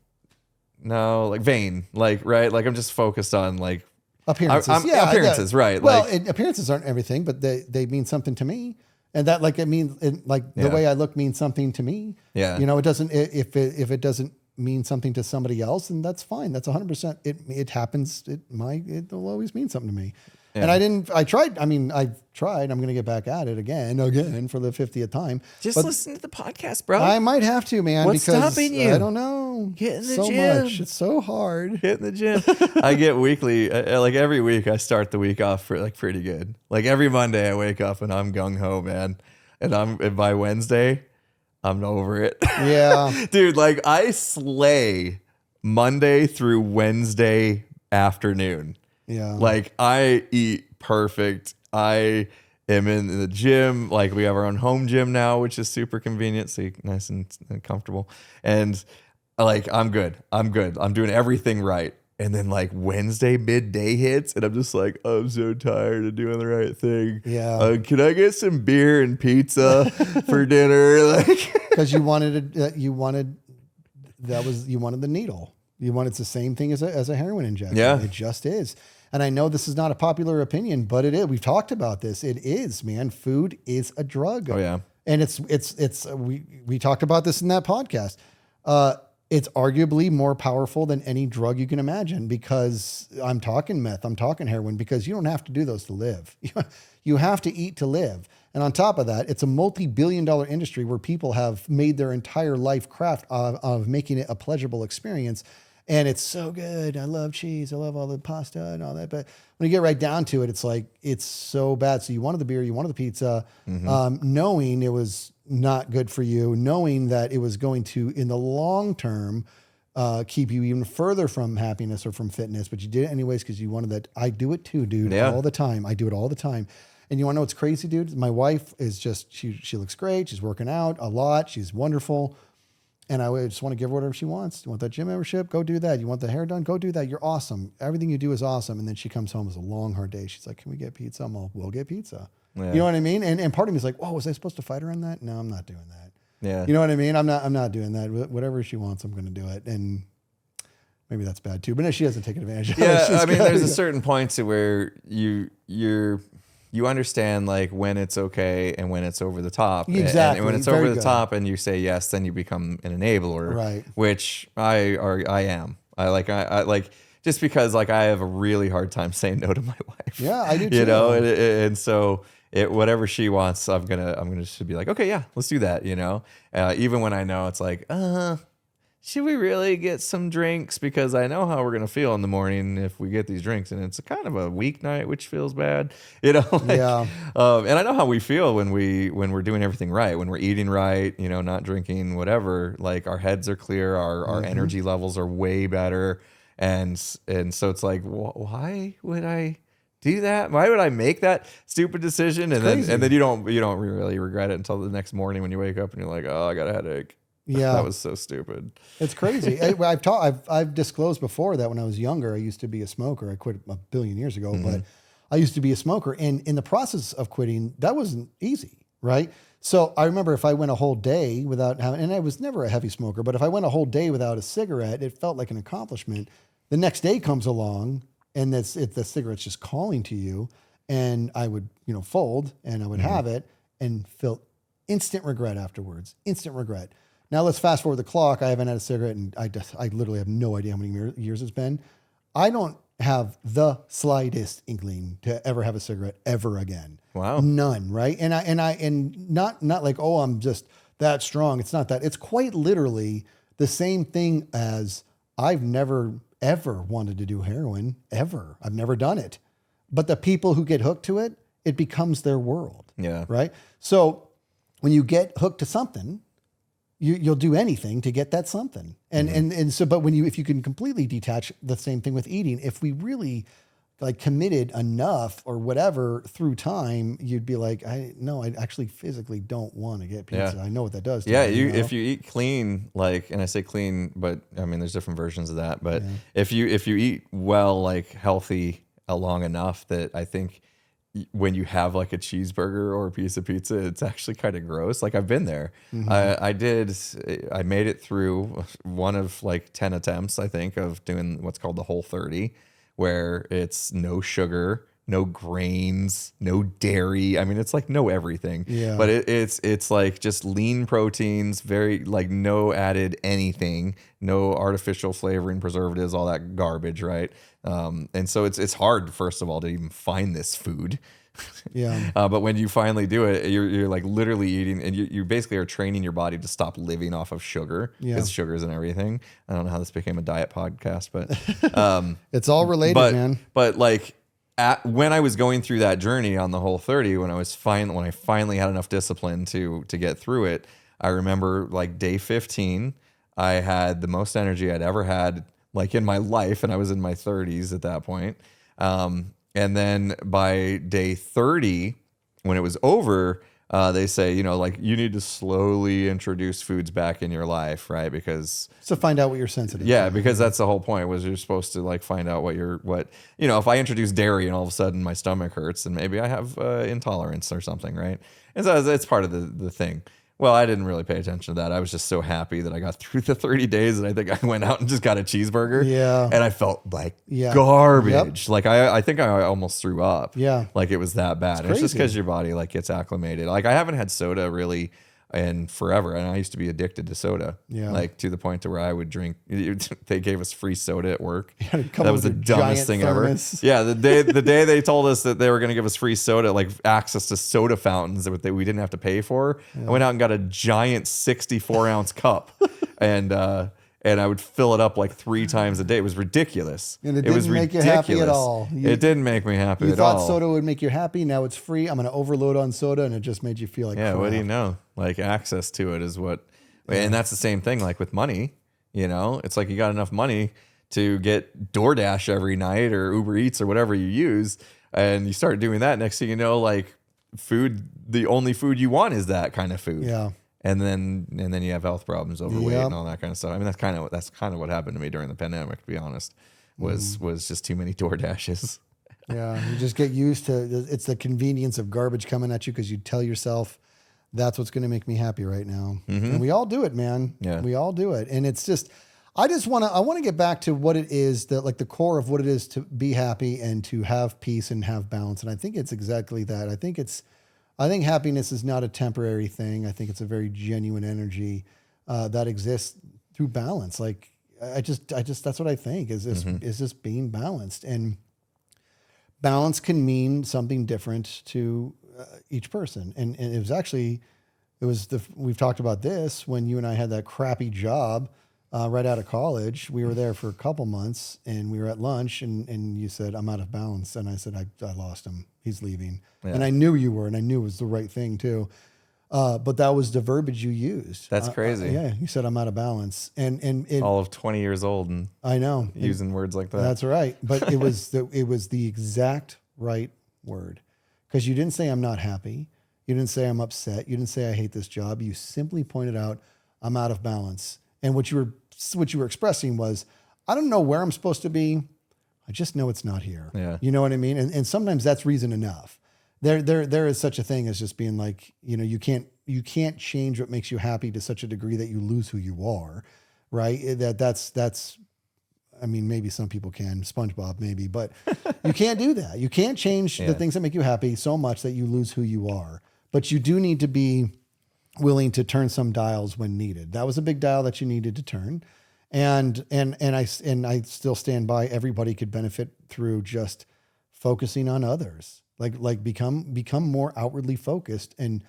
No, like vain. Like, right? Like I'm just focused on like appearances. Appearances, right. Well, like, appearances aren't everything, but they mean something to me. And that the way I look means something to me. Yeah. It doesn't, if it doesn't mean something to somebody else, then that's fine. That's 100%. It happens. It'll always mean something to me. Yeah. And I tried. I'm going to get back at it again for the 50th time. Just listen to the podcast, bro. I might have to, man. What's because stopping you? I don't know. Get in the so gym. Much. It's so hard. Get in the gym. I get weekly, like every week I start the week off for like pretty good. Like every Monday I wake up and I'm gung ho, man. And by Wednesday, I'm over it. Yeah. Dude, like I slay Monday through Wednesday afternoon. Yeah. Like I eat perfect. I am in the gym. Like we have our own home gym now, which is super convenient. So nice and comfortable. And like, I'm good. I'm doing everything right. And then like Wednesday midday hits and I'm just like, I'm so tired of doing the right thing. Yeah. Can I get some beer and pizza for dinner? Like, because you wanted the needle. It's the same thing as a heroin injection. Yeah. It just is. And I know this is not a popular opinion, but it is. We've talked about this. It is, man. Food is a drug. Oh yeah. And we talked about this in that podcast. It's arguably more powerful than any drug you can imagine, because I'm talking meth, I'm talking heroin, because you don't have to do those to live. You have to eat to live. And on top of that, it's a multi-billion-dollar industry where people have made their entire life craft of making it a pleasurable experience. And it's so good. I love cheese. I love all the pasta and all that. But when you get right down to it, it's like, it's so bad. So you wanted the beer, you wanted the pizza, knowing it was not good for you, knowing that it was going to, in the long term, keep you even further from happiness or from fitness, but you did it anyways because you wanted that. I do it too, dude, all the time. I do it all the time. And you want to know what's crazy, dude? My wife is just, she looks great. She's working out a lot. She's wonderful. And I just want to give her whatever she wants. You want that gym membership? Go do that. You want the hair done? Go do that. You're awesome. Everything you do is awesome. And then she comes home. It's a long, hard day. She's like, can we get pizza? I'm all, we'll get pizza. Yeah. You know what I mean? And part of me is like, oh, was I supposed to fight her on that? No, I'm not doing that. Yeah. You know what I mean? I'm not doing that. Whatever she wants, I'm going to do it. And maybe that's bad too. But no, she doesn't take advantage of it. Yeah, I mean, there's a certain point to where you understand like when it's okay and when it's over the top. Exactly. And when it's over the top and you say yes, then you become an enabler. Right. Which I am. I like just because like I have a really hard time saying no to my wife. Yeah, I do too. You know, and so whatever she wants, I'm gonna just be like, okay, yeah, let's do that. You know, even when I know it's like, should we really get some drinks? Because I know how we're going to feel in the morning if we get these drinks. And it's a kind of a weeknight, which feels bad, you know? Like, yeah. And I know how we feel when we're doing everything right, when we're eating right, you know, not drinking, whatever, like our heads are clear, our energy levels are way better. And so it's like, why would I do that? Why would I make that stupid decision? And then you don't really regret it until the next morning when you wake up and you're like, oh, I got a headache. Yeah, that was so stupid. It's crazy. I've disclosed before that when I was younger, I used to be a smoker. I quit a billion years ago, but I used to be a smoker. And in the process of quitting, that wasn't easy, right? So I remember if I went a whole day without having, and I was never a heavy smoker, but if I went a whole day without a cigarette, it felt like an accomplishment. The next day comes along, and the cigarette's just calling to you, and I would, fold, and I would have it, and feel instant regret afterwards. Instant regret. Now let's fast forward the clock. I haven't had a cigarette and I literally have no idea how many years it's been. I don't have the slightest inkling to ever have a cigarette ever again. Wow. None. Right. And not like, oh, I'm just that strong. It's not that. It's quite literally the same thing as I've never, ever wanted to do heroin ever. I've never done it, but the people who get hooked to it, it becomes their world. Yeah. Right. So when you get hooked to something, you'll do anything to get that something. And so, but if you can completely detach, the same thing with eating, if we really like committed enough or whatever through time, you'd be like, I actually physically don't want to get pizza. Yeah. I know what that does to me, if you eat clean, like, and I say clean, but I mean, there's different versions of that, but if you eat well, like healthy long enough that I think when you have like a cheeseburger or a piece of pizza, it's actually kind of gross. Like I've been there. I made it through one of like 10 attempts, I think, of doing what's called the Whole30, where it's no sugar, no grains, no dairy. I mean, it's like no everything, but it's like just lean proteins, very like no added anything, no artificial flavoring, preservatives, all that garbage. Right. And so it's hard, first of all, to even find this food. Yeah. But when you finally do it, you're like literally eating, and you basically are training your body to stop living off of sugar, because sugar's and everything. I don't know how this became a diet podcast, but it's all related, man. But like when I was going through that journey on the Whole30, when I finally had enough discipline to get through it, I remember like day 15, I had the most energy I'd ever had like in my life, and I was in my 30s at that point. And then by day 30, when it was over, they say, like you need to slowly introduce foods back in your life, right? Because to find out what you're sensitive to. Yeah, because that's the whole point, was you're supposed to like find out if I introduce dairy and all of a sudden my stomach hurts, then maybe I have intolerance or something, right? And so it's part of the thing. Well, I didn't really pay attention to that. I was just so happy that I got through the 30 days, and I think I went out and just got a cheeseburger. Yeah. And I felt like garbage. Yep. Like I think I almost threw up. Yeah. Like it was that bad. It's just because your body like gets acclimated. Like I haven't had soda really in forever, and I used to be addicted to soda. Yeah. Like to the point to where I would drink. They gave us free soda at work. That was the dumbest thing thermos. ever. Yeah, the day they told us that they were going to give us free soda, like access to soda fountains that we didn't have to pay for, I went out and got a giant 64-ounce cup, and I would fill it up like 3 times a day. It was ridiculous. And it didn't make you happy at all. It didn't make me happy at all. You thought soda would make you happy. Now it's free. I'm going to overload on soda, and it just made you feel like crap. What do you know? Like access to it is what, and that's the same thing like with money. You know, it's like you got enough money to get DoorDash every night or Uber Eats or whatever you use. And you start doing that. Next thing you know, like food, the only food you want is that kind of food. Yeah. And then you have health problems, overweight and all that kind of stuff. I mean, that's kind of what happened to me during the pandemic, to be honest, was just too many DoorDashes. Yeah. You just get used to, it's the convenience of garbage coming at you because you tell yourself, that's what's going to make me happy right now. And we all do it, man. Yeah. We all do it. And it's just, I want to get back to what it is that, like, the core of what it is to be happy and to have peace and have balance. And I think it's exactly that. I think happiness is not a temporary thing. I think it's a very genuine energy that exists through balance. Like, I just, that's what I think is just being balanced. And balance can mean something different to each person. And we've talked about this when you and I had that crappy job right out of college. We were there for a couple months and we were at lunch and you said, I'm out of balance. And I said, I lost him. He's leaving. Yeah. And I knew you were, and I knew it was the right thing too. But that was the verbiage you used. That's crazy. Yeah. You said, I'm out of balance. And all of 20 years old and I know using words like that. That's right. But it was the exact right word. Because you didn't say I'm not happy. You didn't say I'm upset. You didn't say I hate this job. You simply pointed out I'm out of balance. And what you were expressing was, I don't know where I'm supposed to be. I just know it's not here. Yeah. You know what I mean? And sometimes that's reason enough. There is such a thing as just being like, you know, you can't change what makes you happy to such a degree that you lose who you are, right? That's I mean, maybe some people can, SpongeBob maybe, but you can't do that. You can't change the things that make you happy so much that you lose who you are. But you do need to be willing to turn some dials when needed. That was a big dial that you needed to turn. And I still stand by, everybody could benefit through just focusing on others. Like become more outwardly focused and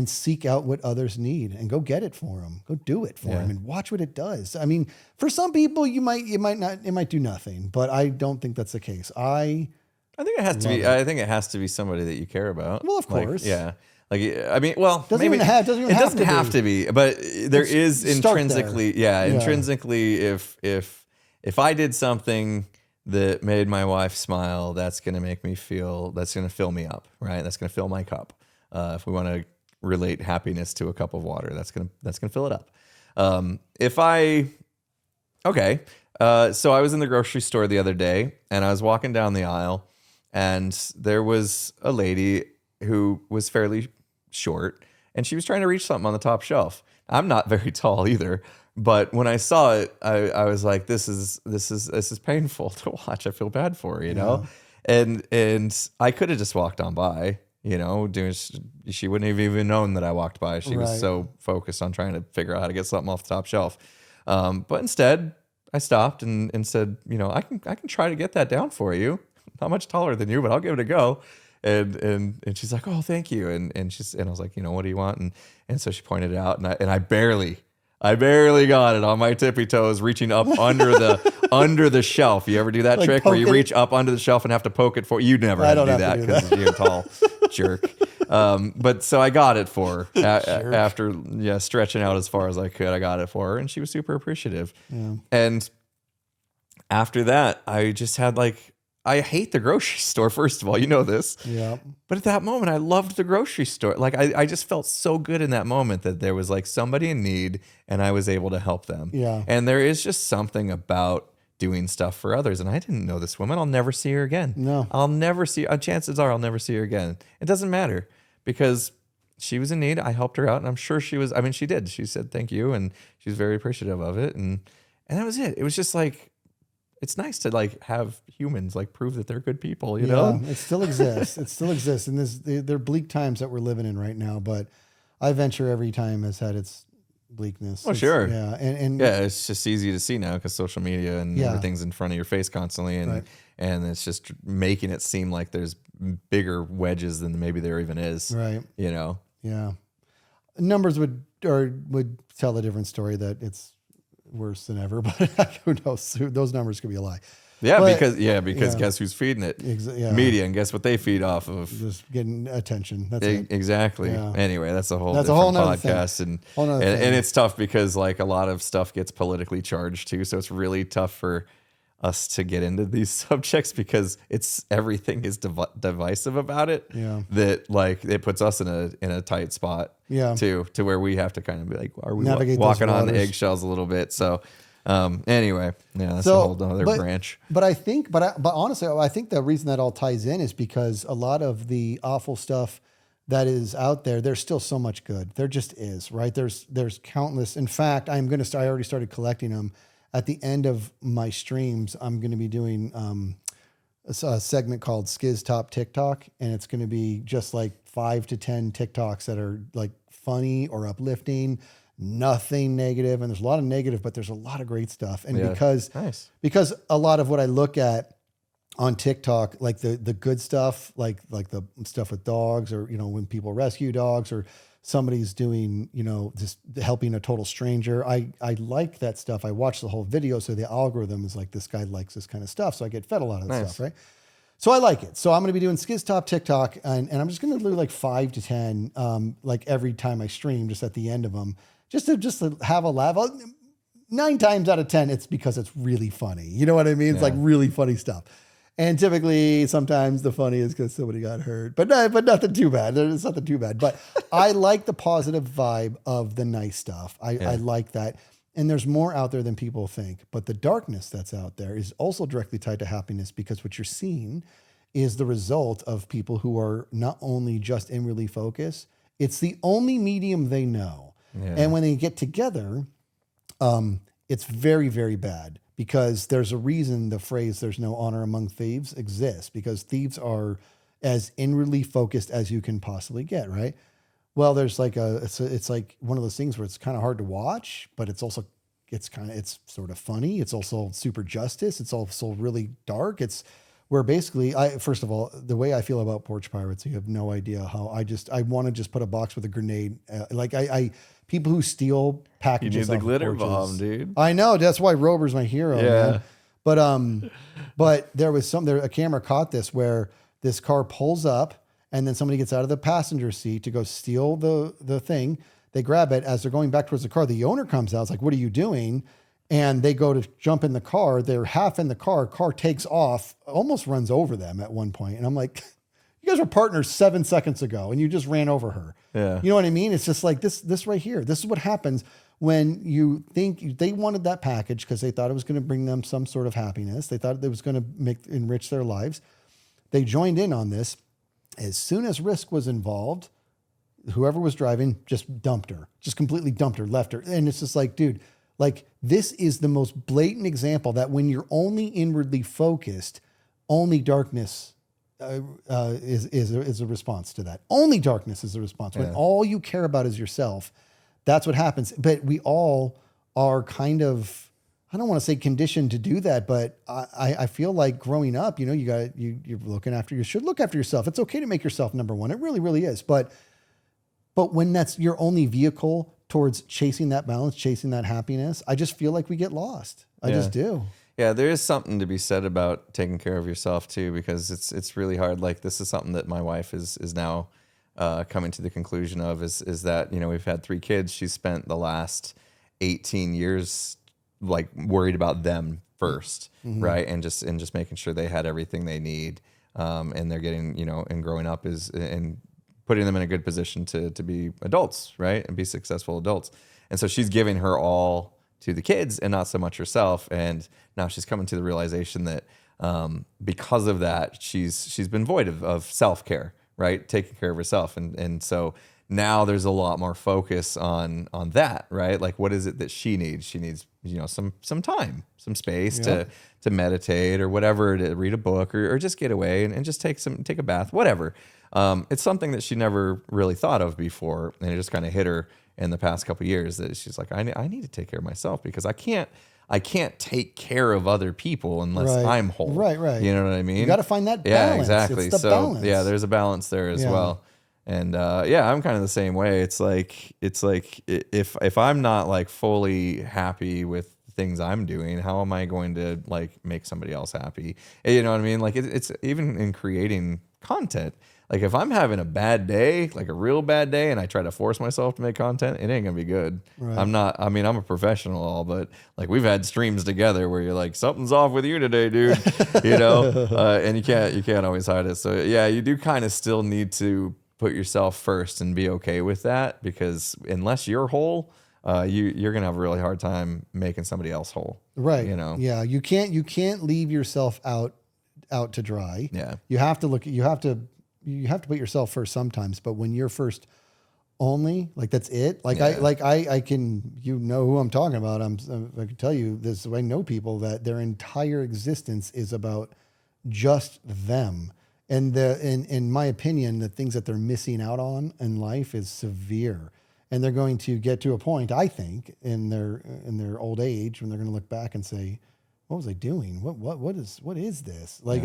seek out what others need and go get it for them. Go do it for them and watch what it does. I mean, for some people it might do nothing, but I don't think that's the case. I think it has to be. I think it has to be somebody that you care about. Well, of course. Yeah. Like, I mean, well, doesn't maybe even have to be, but there is intrinsically, intrinsically, if I did something that made my wife smile, that's going to make me feel, that's going to fill me up, right? That's going to fill my cup. If we want to relate happiness to a cup of water, that's going to fill it up. So I was in the grocery store the other day and I was walking down the aisle and there was a lady who was fairly short and she was trying to reach something on the top shelf. I'm not very tall either, but when I saw it, I was like, this is painful to watch. I feel bad for her, you know? And I could have just walked on by, you know, she wouldn't have even known that I walked by. She was so focused on trying to figure out how to get something off the top shelf. But instead I stopped and said, you know, I can try to get that down for you. Not much taller than you, but I'll give it a go. And she's like, oh, thank you. And I was like, you know, what do you want? And so she pointed it out and I barely got it on my tippy toes, reaching up under the shelf. You ever do that trick where you reach up under the shelf and have to poke it for you? Never had to do that because you're a tall jerk. But so I got it for her after stretching out as far as I could. I got it for her and she was super appreciative. Yeah. And after that, I just had I hate the grocery store, first of all, you know this. Yeah. But at that moment, I loved the grocery store. Like, I just felt so good in that moment that there was somebody in need and I was able to help them. Yeah. And there is just something about doing stuff for others. And I didn't know this woman. I'll never see her again. No. I'll never see her. Chances are I'll never see her again. It doesn't matter because she was in need. I helped her out. And I'm sure she did. She said thank you. And she was very appreciative of it. And that was it. It was just it's nice to have humans prove that they're good people, you know? It still exists. It still exists. And they're bleak times that we're living in right now, but I venture every time has had its bleakness. Oh, sure. Yeah. And it's just easy to see now because social media and everything's in front of your face constantly. And, and it's just making it seem like there's bigger wedges than maybe there even is. Right. You know? Yeah. Numbers would tell a different story that it's worse than ever, but who knows? Those numbers could be a lie. Yeah, But- because yeah. guess who's feeding it? Yeah. Media, and guess what they feed off of? Just getting attention. That's it. Exactly. Yeah. Anyway, that's a whole That's a different whole nother thing. podcast, Whole nother thing. and it's tough because like a lot of stuff gets politically charged too, so it's really tough for us to get into these subjects because everything is divisive about it. Yeah. That like it puts us in a tight spot. Yeah. Too, to where we have to kind of be like, are we Navigate those walking on waters. eggshells a little bit? So. Anyway, yeah, that's a whole other branch. But I think, but honestly, I think the reason that all ties in is because a lot of the awful stuff that is out there, there's still so much good. There just is, right? There's countless. In fact, I already started collecting them. At the end of my streams, I'm going to be doing a segment called Skizz Top TikTok, and it's going to be just like 5 to 10 TikToks that are like funny or uplifting. Nothing negative, and there's a lot of negative, but there's a lot of great stuff. And because a lot of what I look at on TikTok, like the good stuff, like the stuff with dogs, or when people rescue dogs, or somebody's doing just helping a total stranger, I like that stuff. I watch the whole video, so the algorithm is like, this guy likes this kind of stuff, so I get fed a lot of that stuff, right? So I like it. So I'm going to be doing Skizz Top TikTok, and I'm just going to do like 5 to 10, like every time I stream, just at the end of them. Just to have a laugh. 9 times out of 10, it's because it's really funny. You know what I mean? It's like really funny stuff. And typically, sometimes the funny is because somebody got hurt, but nothing too bad. It's nothing too bad. But I like the positive vibe of the nice stuff. I like that. And there's more out there than people think. But the darkness that's out there is also directly tied to happiness, because what you're seeing is the result of people who are not only just inwardly focused, it's the only medium they know. Yeah. And when they get together, it's very, very bad, because there's a reason the phrase "there's no honor among thieves" exists, because thieves are as inwardly focused as you can possibly get, right? Well, there's like it's like one of those things where it's kind of hard to watch, but it's sort of funny. It's also super justice. It's also really dark. It's where basically, first of all, the way I feel about porch pirates, you have no idea how I want to just put a box with a grenade. People who steal packages. You need the off glitter porches. bomb, dude. I know, that's why Rober's my hero. Yeah. Man. But there was a camera caught this where this car pulls up, and then somebody gets out of the passenger seat to go steal the thing. They grab it. As they're going back towards the car, the owner comes out. It's like, "What are you doing?" And they go to jump in the car. They're half in the car. Car takes off, almost runs over them at one point. And I'm like, you guys were partners 7 seconds ago, and you just ran over her. Yeah. You know what I mean? It's just like this right here. This is what happens when you think they wanted that package because they thought it was going to bring them some sort of happiness. They thought it was going to enrich their lives. They joined in on this. As soon as risk was involved, whoever was driving just dumped her, just completely dumped her, left her. And it's just like, dude, like, this is the most blatant example that when you're only inwardly focused, only darkness is a response to that. Only darkness is a response. When all you care about is yourself, that's what happens. But we all are kind of, I don't want to say conditioned to do that, but I feel like growing up, you're looking after, you should look after yourself. It's okay to make yourself number one. It really, really is. But when that's your only vehicle towards chasing that balance, chasing that happiness, I just feel like we get lost. I just do. Yeah, there is something to be said about taking care of yourself too, because it's really hard. Like, this is something that my wife is now coming to the conclusion of is that, we've had 3 kids. She's spent the last 18 years like worried about them first, right? And just making sure they had everything they need. And they're getting, and growing up and putting them in a good position to be adults, right? And be successful adults. And so she's giving her all to the kids and not so much herself. And now she's coming to the realization that because of that, she's been void of self-care, right? Taking care of herself. And so now there's a lot more focus on that, right? Like, what is it that she needs? She needs, some time, some space to meditate or whatever, to read a book or just get away and just take a bath, whatever. It's something that she never really thought of before. And it just kind of hit her in the past couple of years that she's like, I need to take care of myself, because I can't take care of other people unless I'm whole. Right. You know what I mean? You got to find that balance. Yeah, exactly. It's the balance. Yeah, there's a balance there as well. And I'm kind of the same way. It's like if I'm not like fully happy with things I'm doing, how am I going to like make somebody else happy? You know what I mean? Like it's even in creating content. Like if I'm having a bad day, like a real bad day, and I try to force myself to make content, it ain't gonna be good. Right. I'm a professional, all, but like we've had streams together where you're like, something's off with you today, dude. You know, and you can't always hide it. So yeah, you do kind of still need to put yourself first and be okay with that, because unless you're whole, you're gonna have a really hard time making somebody else whole. Right. You know. Yeah. You can't leave yourself out to dry. Yeah. You have to put yourself first sometimes, but when you're first only, like that's it. Like Yeah. I can, you know who I'm talking about. I can tell you this. I know people that their entire existence is about just them. And in my opinion, the things that they're missing out on in life is severe. And they're going to get to a point, I think, in their old age when they're going to look back and say, what was I doing? What is this? Like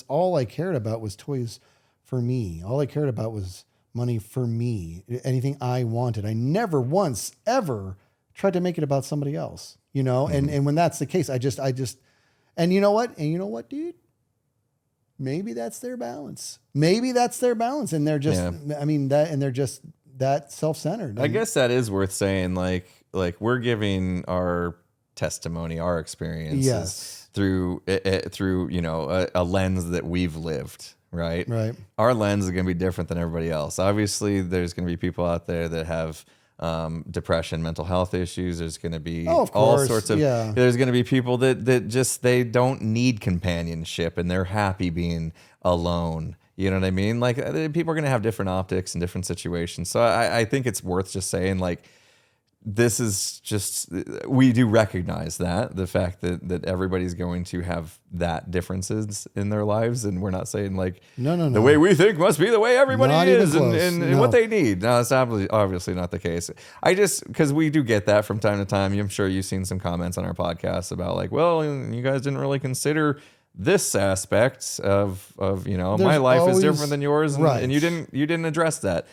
all I cared about was toys for me. All I cared about was money for me. Anything I wanted. I never once ever tried to make it about somebody else, you know? Mm-hmm. And when that's the case, I just, and you know what? And you know what, dude? Maybe that's their balance. And they're just, they're just that self-centered. I guess that is worth saying. Like we're giving our testimony, our experiences Yes. through you know, a lens that we've lived. Right. Our lens is going to be different than everybody else. Obviously, there's going to be people out there that have depression, mental health issues. There's going to be all sorts of. Yeah. There's going to be people that just they don't need companionship and they're happy being alone. You know what I mean? Like people are going to have different optics in different situations. So I think it's worth just saying like. This is just, we do recognize that, the fact that everybody's going to have that differences in their lives. And we're not saying like, No. the way we think must be the way everybody Not even is close. and what they need. No, it's obviously not the case. Because we do get that from time to time. I'm sure you've seen some comments on our podcast about like, well, you guys didn't really consider this aspect of you know, my life is different than yours. And you didn't address that.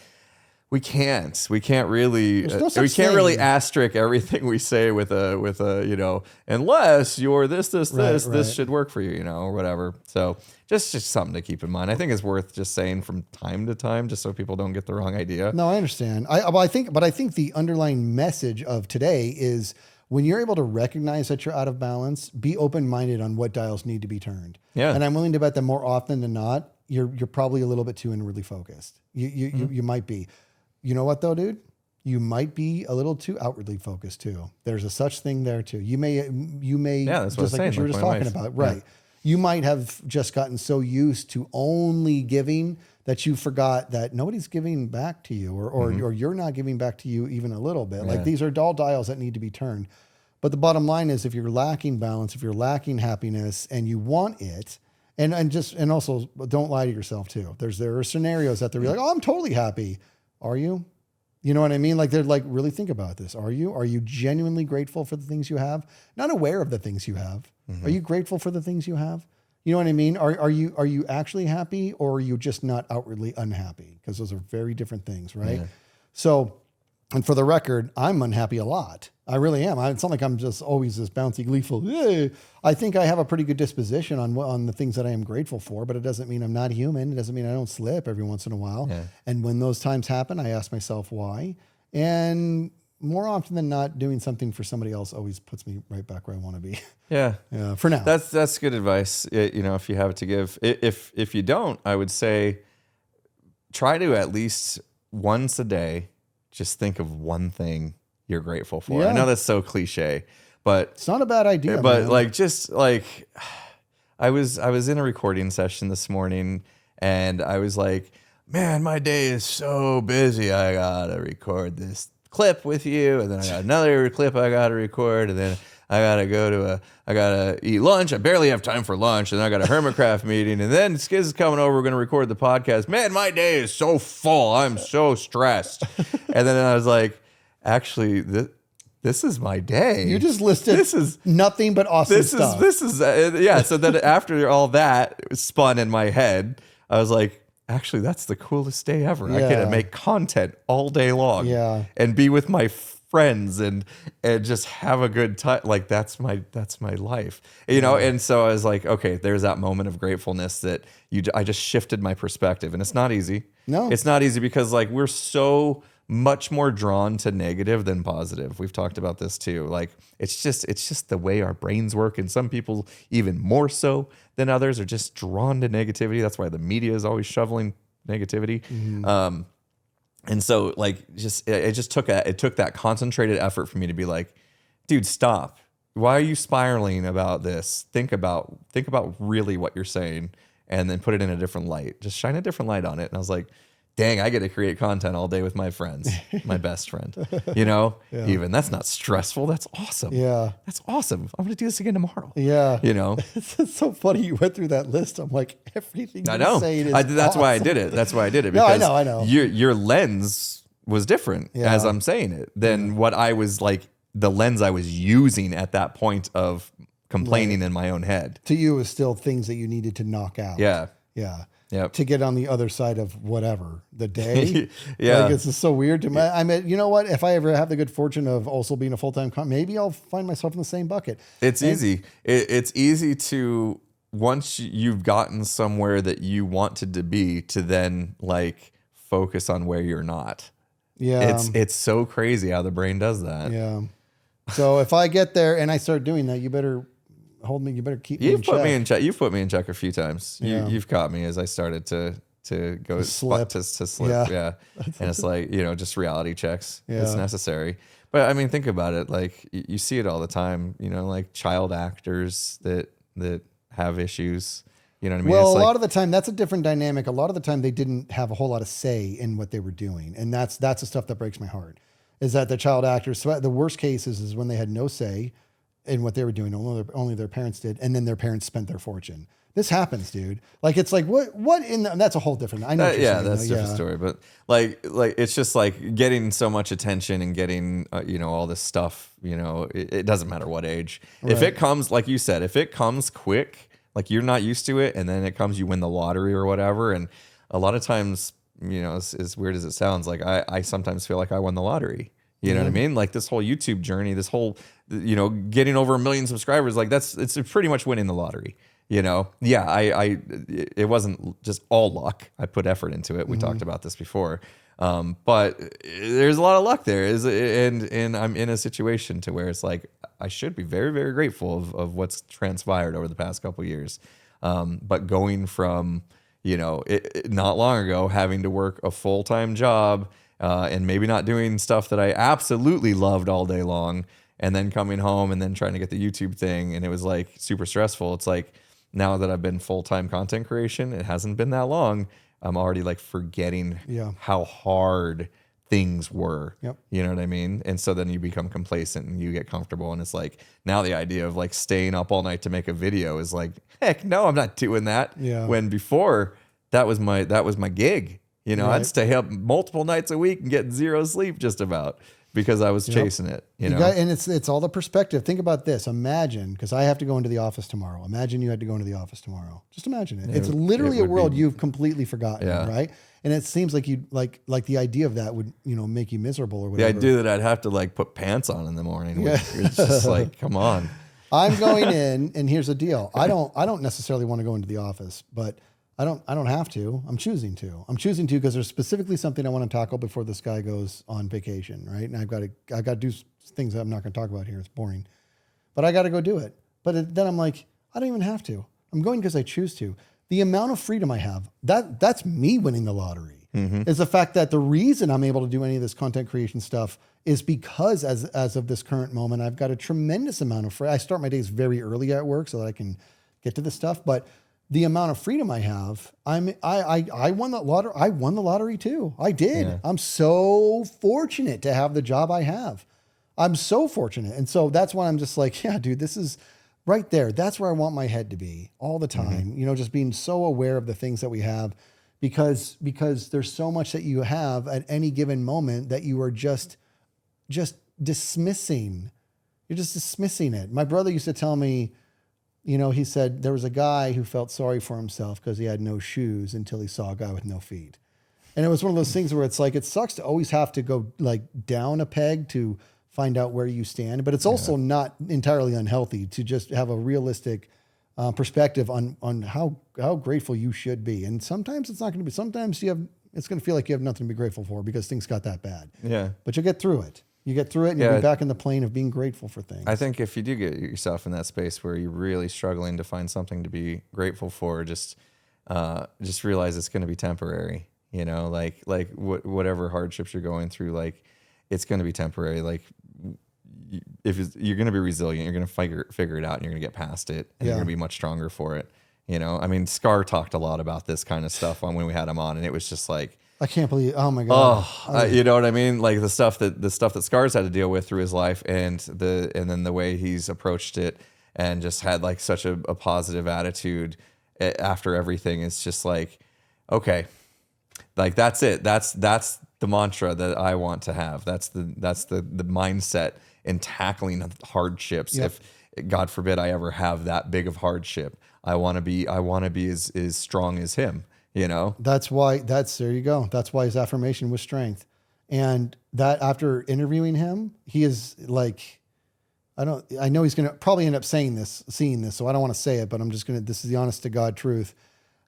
We can't really really asterisk everything we say with a you know, unless you're this should work for you, you know, or whatever. So just something to keep in mind. I think it's worth just saying from time to time, just so people don't get the wrong idea. No, I understand. I think the underlying message of today is when you're able to recognize that you're out of balance, be open-minded on what dials need to be turned. Yeah. And I'm willing to bet that more often than not, you're probably a little bit too inwardly focused. You might be. You know what though, dude? You might be a little too outwardly focused too. There's a such thing there too. You may that's just like what you were just talking about, right? Yeah. You might have just gotten so used to only giving that you forgot that nobody's giving back to you, or you're not giving back to you even a little bit. Yeah. Like these are all dials that need to be turned. But the bottom line is, if you're lacking balance, if you're lacking happiness, and you want it. And also don't lie to yourself too. There are scenarios that they're like, oh, I'm totally happy. Are you? You know what I mean? Like they're like, really think about this. Are you genuinely grateful for the things you have? Not aware of the things you have. Mm-hmm. Are you grateful for the things you have? You know what I mean? Are you actually happy, or are you just not outwardly unhappy? Because those are very different things, right? Yeah. So, and for the record, I'm unhappy a lot. I really am. It's not like I'm just always this bouncy, gleeful. Yay. I think I have a pretty good disposition on the things that I am grateful for, but it doesn't mean I'm not human. It doesn't mean I don't slip every once in a while. Yeah. And when those times happen, I ask myself why. And more often than not, doing something for somebody else always puts me right back where I want to be. Yeah. Yeah. For now. That's good advice. You know, if you have it to give. If you don't, I would say try to at least once a day just think of one thing you're grateful for. Yeah. I know that's so cliche, but it's not a bad idea. But man. I was in a recording session this morning, and I was like, man, my day is so busy. I gotta record this clip with you, and then I got another clip I gotta record, and then I gotta eat lunch. I barely have time for lunch, and I got a Hermitcraft meeting, and then Skizz is coming over. We're gonna record the podcast. Man, my day is so full. I'm so stressed. And then I was like, actually, this is my day. You just listed nothing but awesome stuff. Yeah. So then after all that spun in my head, I was like, actually, that's the coolest day ever. Yeah. I get to make content all day long. Yeah. And be with my friends and just have a good time. Like that's my life, you know? And so I was like, okay, there's that moment of gratefulness that I just shifted my perspective, and it's not easy. No, It's not easy because like we're so much more drawn to negative than positive. We've talked about this too. Like it's just the way our brains work, and some people even more so than others are just drawn to negativity. That's why the media is always shoveling negativity. And so like it took that concentrated effort for me to be like, dude, stop. Why are you spiraling about this? Think about really what you're saying, and then put it in a different light. Just shine a different light on it. And I was like, dang, I get to create content all day with my friends, my best friend, you know, even that's not stressful. That's awesome. Yeah. That's awesome. I'm going to do this again tomorrow. Yeah. You know, It's so funny. You went through that list. I'm like, everything I you're know. saying is That's why I awesome. did it. That's why I did it. No, I Because know. Your lens was different Yeah. as I'm saying it than what I was like, the lens I was using at that point of complaining in my own head. To you, is still things that you needed to knock out. Yeah. Yeah. Yep. To get on the other side of whatever the day. Yeah. Like it's just so weird to me. I mean, you know what? If I ever have the good fortune of also being a full-time maybe I'll find myself in the same bucket. It's easy. It's easy to, once you've gotten somewhere that you wanted to be, to then like focus on where you're not. Yeah. It's so crazy how the brain does that. Yeah. So if I get there and I start doing that, you better hold me. You better keep me in You've put check. me in check. You've put me in check a few times. Yeah. You've caught me as I started to go slip. to slip. Yeah. And it's like, you know, just reality checks. It's Yeah. necessary. But I mean, think about it. Like you see it all the time, you know, like child actors that have issues. You know what I mean? Well, It's a like, lot of the time, that's a different dynamic. A lot of the time, they didn't have a whole lot of say in what they were doing, and that's the stuff that breaks my heart. Is that the child actors? So the worst cases is when they had no say in what they were doing. Only their parents did, and then their parents spent their fortune. This happens, dude. Like it's like what in that's a whole different. I know. What you're saying, that's a though. different story. But like it's just like getting so much attention and getting you know, all this stuff. You know, it doesn't matter what age. If Right. it comes, like you said, if it comes quick. Like you're not used to it, and then it comes, you win the lottery or whatever. And a lot of times, you know, as weird as it sounds, like I sometimes feel like I won the lottery. You know what I mean? Like this whole YouTube journey, this whole, you know, getting over 1 million subscribers, like it's pretty much winning the lottery. You know, yeah, it wasn't just all luck. I put effort into it. We talked about this before. But there's a lot of luck there, and I'm in a situation to where it's like I should be very, very grateful of what's transpired over the past couple of years. But going from, you know, not long ago having to work a full-time job and maybe not doing stuff that I absolutely loved all day long, and then coming home and then trying to get the YouTube thing, and it was like super stressful. It's like now that I've been full-time content creation, it hasn't been that long. I'm already like forgetting how hard things were. Yep. You know what I mean? And so then you become complacent and you get comfortable. And it's like now the idea of like staying up all night to make a video is like, heck no, I'm not doing that. Yeah. When before that was my gig. You know, Right. I'd stay up multiple nights a week and get zero sleep just about because I was chasing it. You know? And it's all the perspective. Think about this. Imagine, because I have to go into the office tomorrow. Imagine you had to go into the office tomorrow. Just imagine it. It's literally it a would world be- you've completely forgotten, Yeah. right? And it seems like you like the idea of that would, you know, make you miserable or The whatever. idea that I'd have to like put pants on in the morning. It's just like, come on. I'm going in, and here's the deal. I don't necessarily want to go into the office, but I don't have to. I'm choosing to. Because there's specifically something I want to tackle before this guy goes on vacation, right? And I've got to do things that I'm not going to talk about here. It's boring, but I got to go do it. But then I'm like, I don't even have to. I'm going because I choose to. The amount of freedom I have, that's me winning the lottery. Is the fact that the reason I'm able to do any of this content creation stuff is because as of this current moment, I've got a tremendous amount of I start my days very early at work so that I can get to this stuff. But the amount of freedom I have, I won the lottery. I won the lottery too. I did. Yeah. I'm so fortunate to have the job I have. I'm so fortunate. And so that's why I'm just like, yeah, dude, this is right there. That's where I want my head to be all the time. You know, just being so aware of the things that we have because there's so much that you have at any given moment that you are just dismissing. You're just dismissing it. My brother used to tell me, you know, he said there was a guy who felt sorry for himself because he had no shoes until he saw a guy with no feet. And it was one of those things where it's like, it sucks to always have to go like down a peg to find out where you stand. But it's also not entirely unhealthy to just have a realistic perspective on how grateful you should be. And sometimes it's not going to be. Sometimes it's going to feel like you have nothing to be grateful for because things got that bad. Yeah. But you'll get through it. You get through it, and you'll be back in the plane of being grateful for things. I think if you do get yourself in that space where you're really struggling to find something to be grateful for, just realize it's going to be temporary. You know, like whatever hardships you're going through, like it's going to be temporary. Like if you're going to be resilient, you're going to figure it out, and you're going to get past it, and you're going to be much stronger for it. You know, I mean, Scar talked a lot about this kind of stuff when we had him on, and it was just like, I can't believe. Oh my god! You know what I mean? Like the stuff that Scar's had to deal with through his life, and then the way he's approached it, and just had like such a positive attitude after everything. It's just like, okay, like that's it. That's the mantra that I want to have. That's the mindset in tackling hardships. Yep. If God forbid I ever have that big of hardship, I want to be as strong as him. You know, there you go. That's why his affirmation was strength. And that after interviewing him, he is like, I know he's going to probably end up seeing this, so I don't want to say it, but this is the honest to God truth.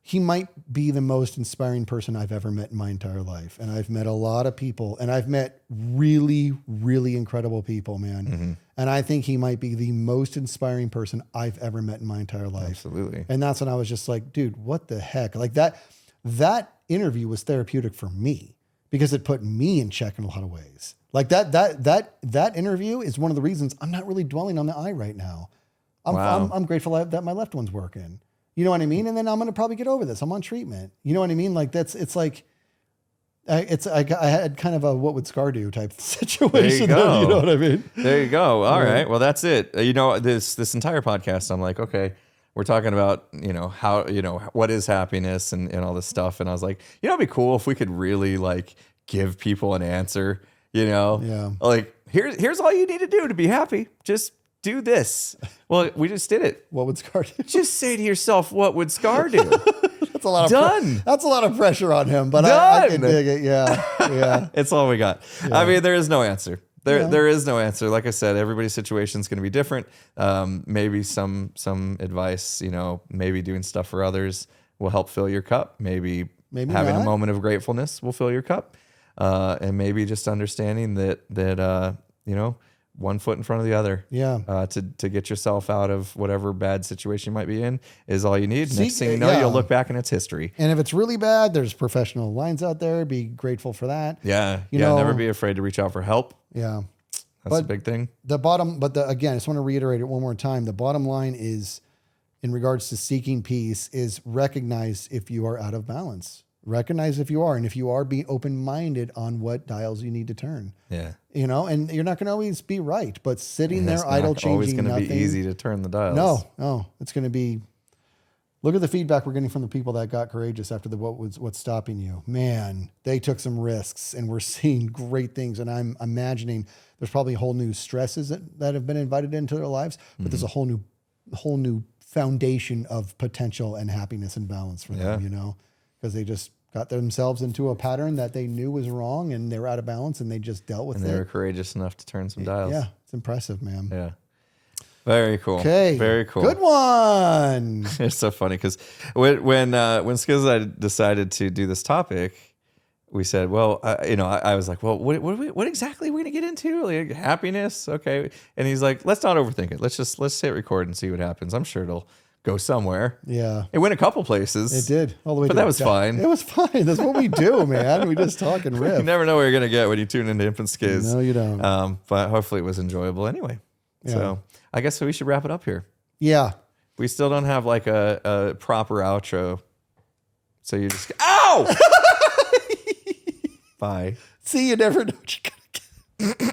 He might be the most inspiring person I've ever met in my entire life. And I've met a lot of people, and I've met really, really incredible people, man. Mm-hmm. And I think he might be the most inspiring person I've ever met in my entire life. Absolutely. And that's when I was just like, dude, what the heck? Like that interview was therapeutic for me because it put me in check in a lot of ways. Like that interview is one of the reasons I'm not really dwelling on the eye right now. I'm grateful that my left one's working. You know what I mean? And then I'm going to probably get over this. I'm on treatment. You know what I mean? Like I had kind of a what would Scar do type situation. There you go. You know what I mean? There you go. All right. Well, that's it. You know, this entire podcast, I'm like, okay, we're talking about, you know, how, you know, what is happiness and all this stuff. And I was like, you know, it'd be cool if we could really like give people an answer, you know? Yeah. Like here's all you need to do to be happy. Just do this. Well, we just did it. What would Scar do? Just say to yourself, what would Scar do? That's a lot of done. That's a lot of pressure on him, but I can dig it. Yeah. Yeah. It's all we got. Yeah. I mean, there is no answer. There is no answer. Like I said, everybody's situation is going to be different. Maybe some advice, you know, maybe doing stuff for others will help fill your cup. Maybe having a moment of gratefulness will fill your cup. And maybe just understanding that you know, one foot in front of the other. Yeah. To get yourself out of whatever bad situation you might be in is all you need. Next thing you know, you'll look back and it's history. And if it's really bad, there's professional lines out there. Be grateful for that. Yeah. You know, never be afraid to reach out for help. Yeah. That's a big thing. Again, I just want to reiterate it one more time. The bottom line is, in regards to seeking peace, is recognize if you are out of balance. Recognize if you are, and if you are, be open-minded on what dials you need to turn. Yeah. You know, and you're not going to always be right, but sitting there idle, changing nothing. It's always going to be easy to turn the dials. No. It's going to be, look at the feedback we're getting from the people that got courageous after what's stopping you. Man, they took some risks, and we're seeing great things. And I'm imagining there's probably whole new stresses that have been invited into their lives, but there's a whole new foundation of potential and happiness and balance for them, you know? Because they just got themselves into a pattern that they knew was wrong, and they were out of balance, and they just dealt with it. And they were courageous enough to turn some dials. Yeah, it's impressive, man. Yeah. Very cool. Okay. Very cool. Good one. It's so funny because when Skizz and I decided to do this topic, we said, well, I was like, well, what exactly are we going to get into? Like, happiness? Okay. And he's like, let's not overthink it. Let's hit record and see what happens. I'm sure it'll go somewhere. Yeah. It went a couple places. It did. All the way. But that was fine. It was fine. That's what we do, man. We just talk and riff. You never know what you're going to get when you tune into Imp And Skizz. No, you don't. But hopefully it was enjoyable anyway. Yeah. So I guess we should wrap it up here. Yeah. We still don't have like a proper outro. So you just, ow! Bye. See, you never know what you're going to get.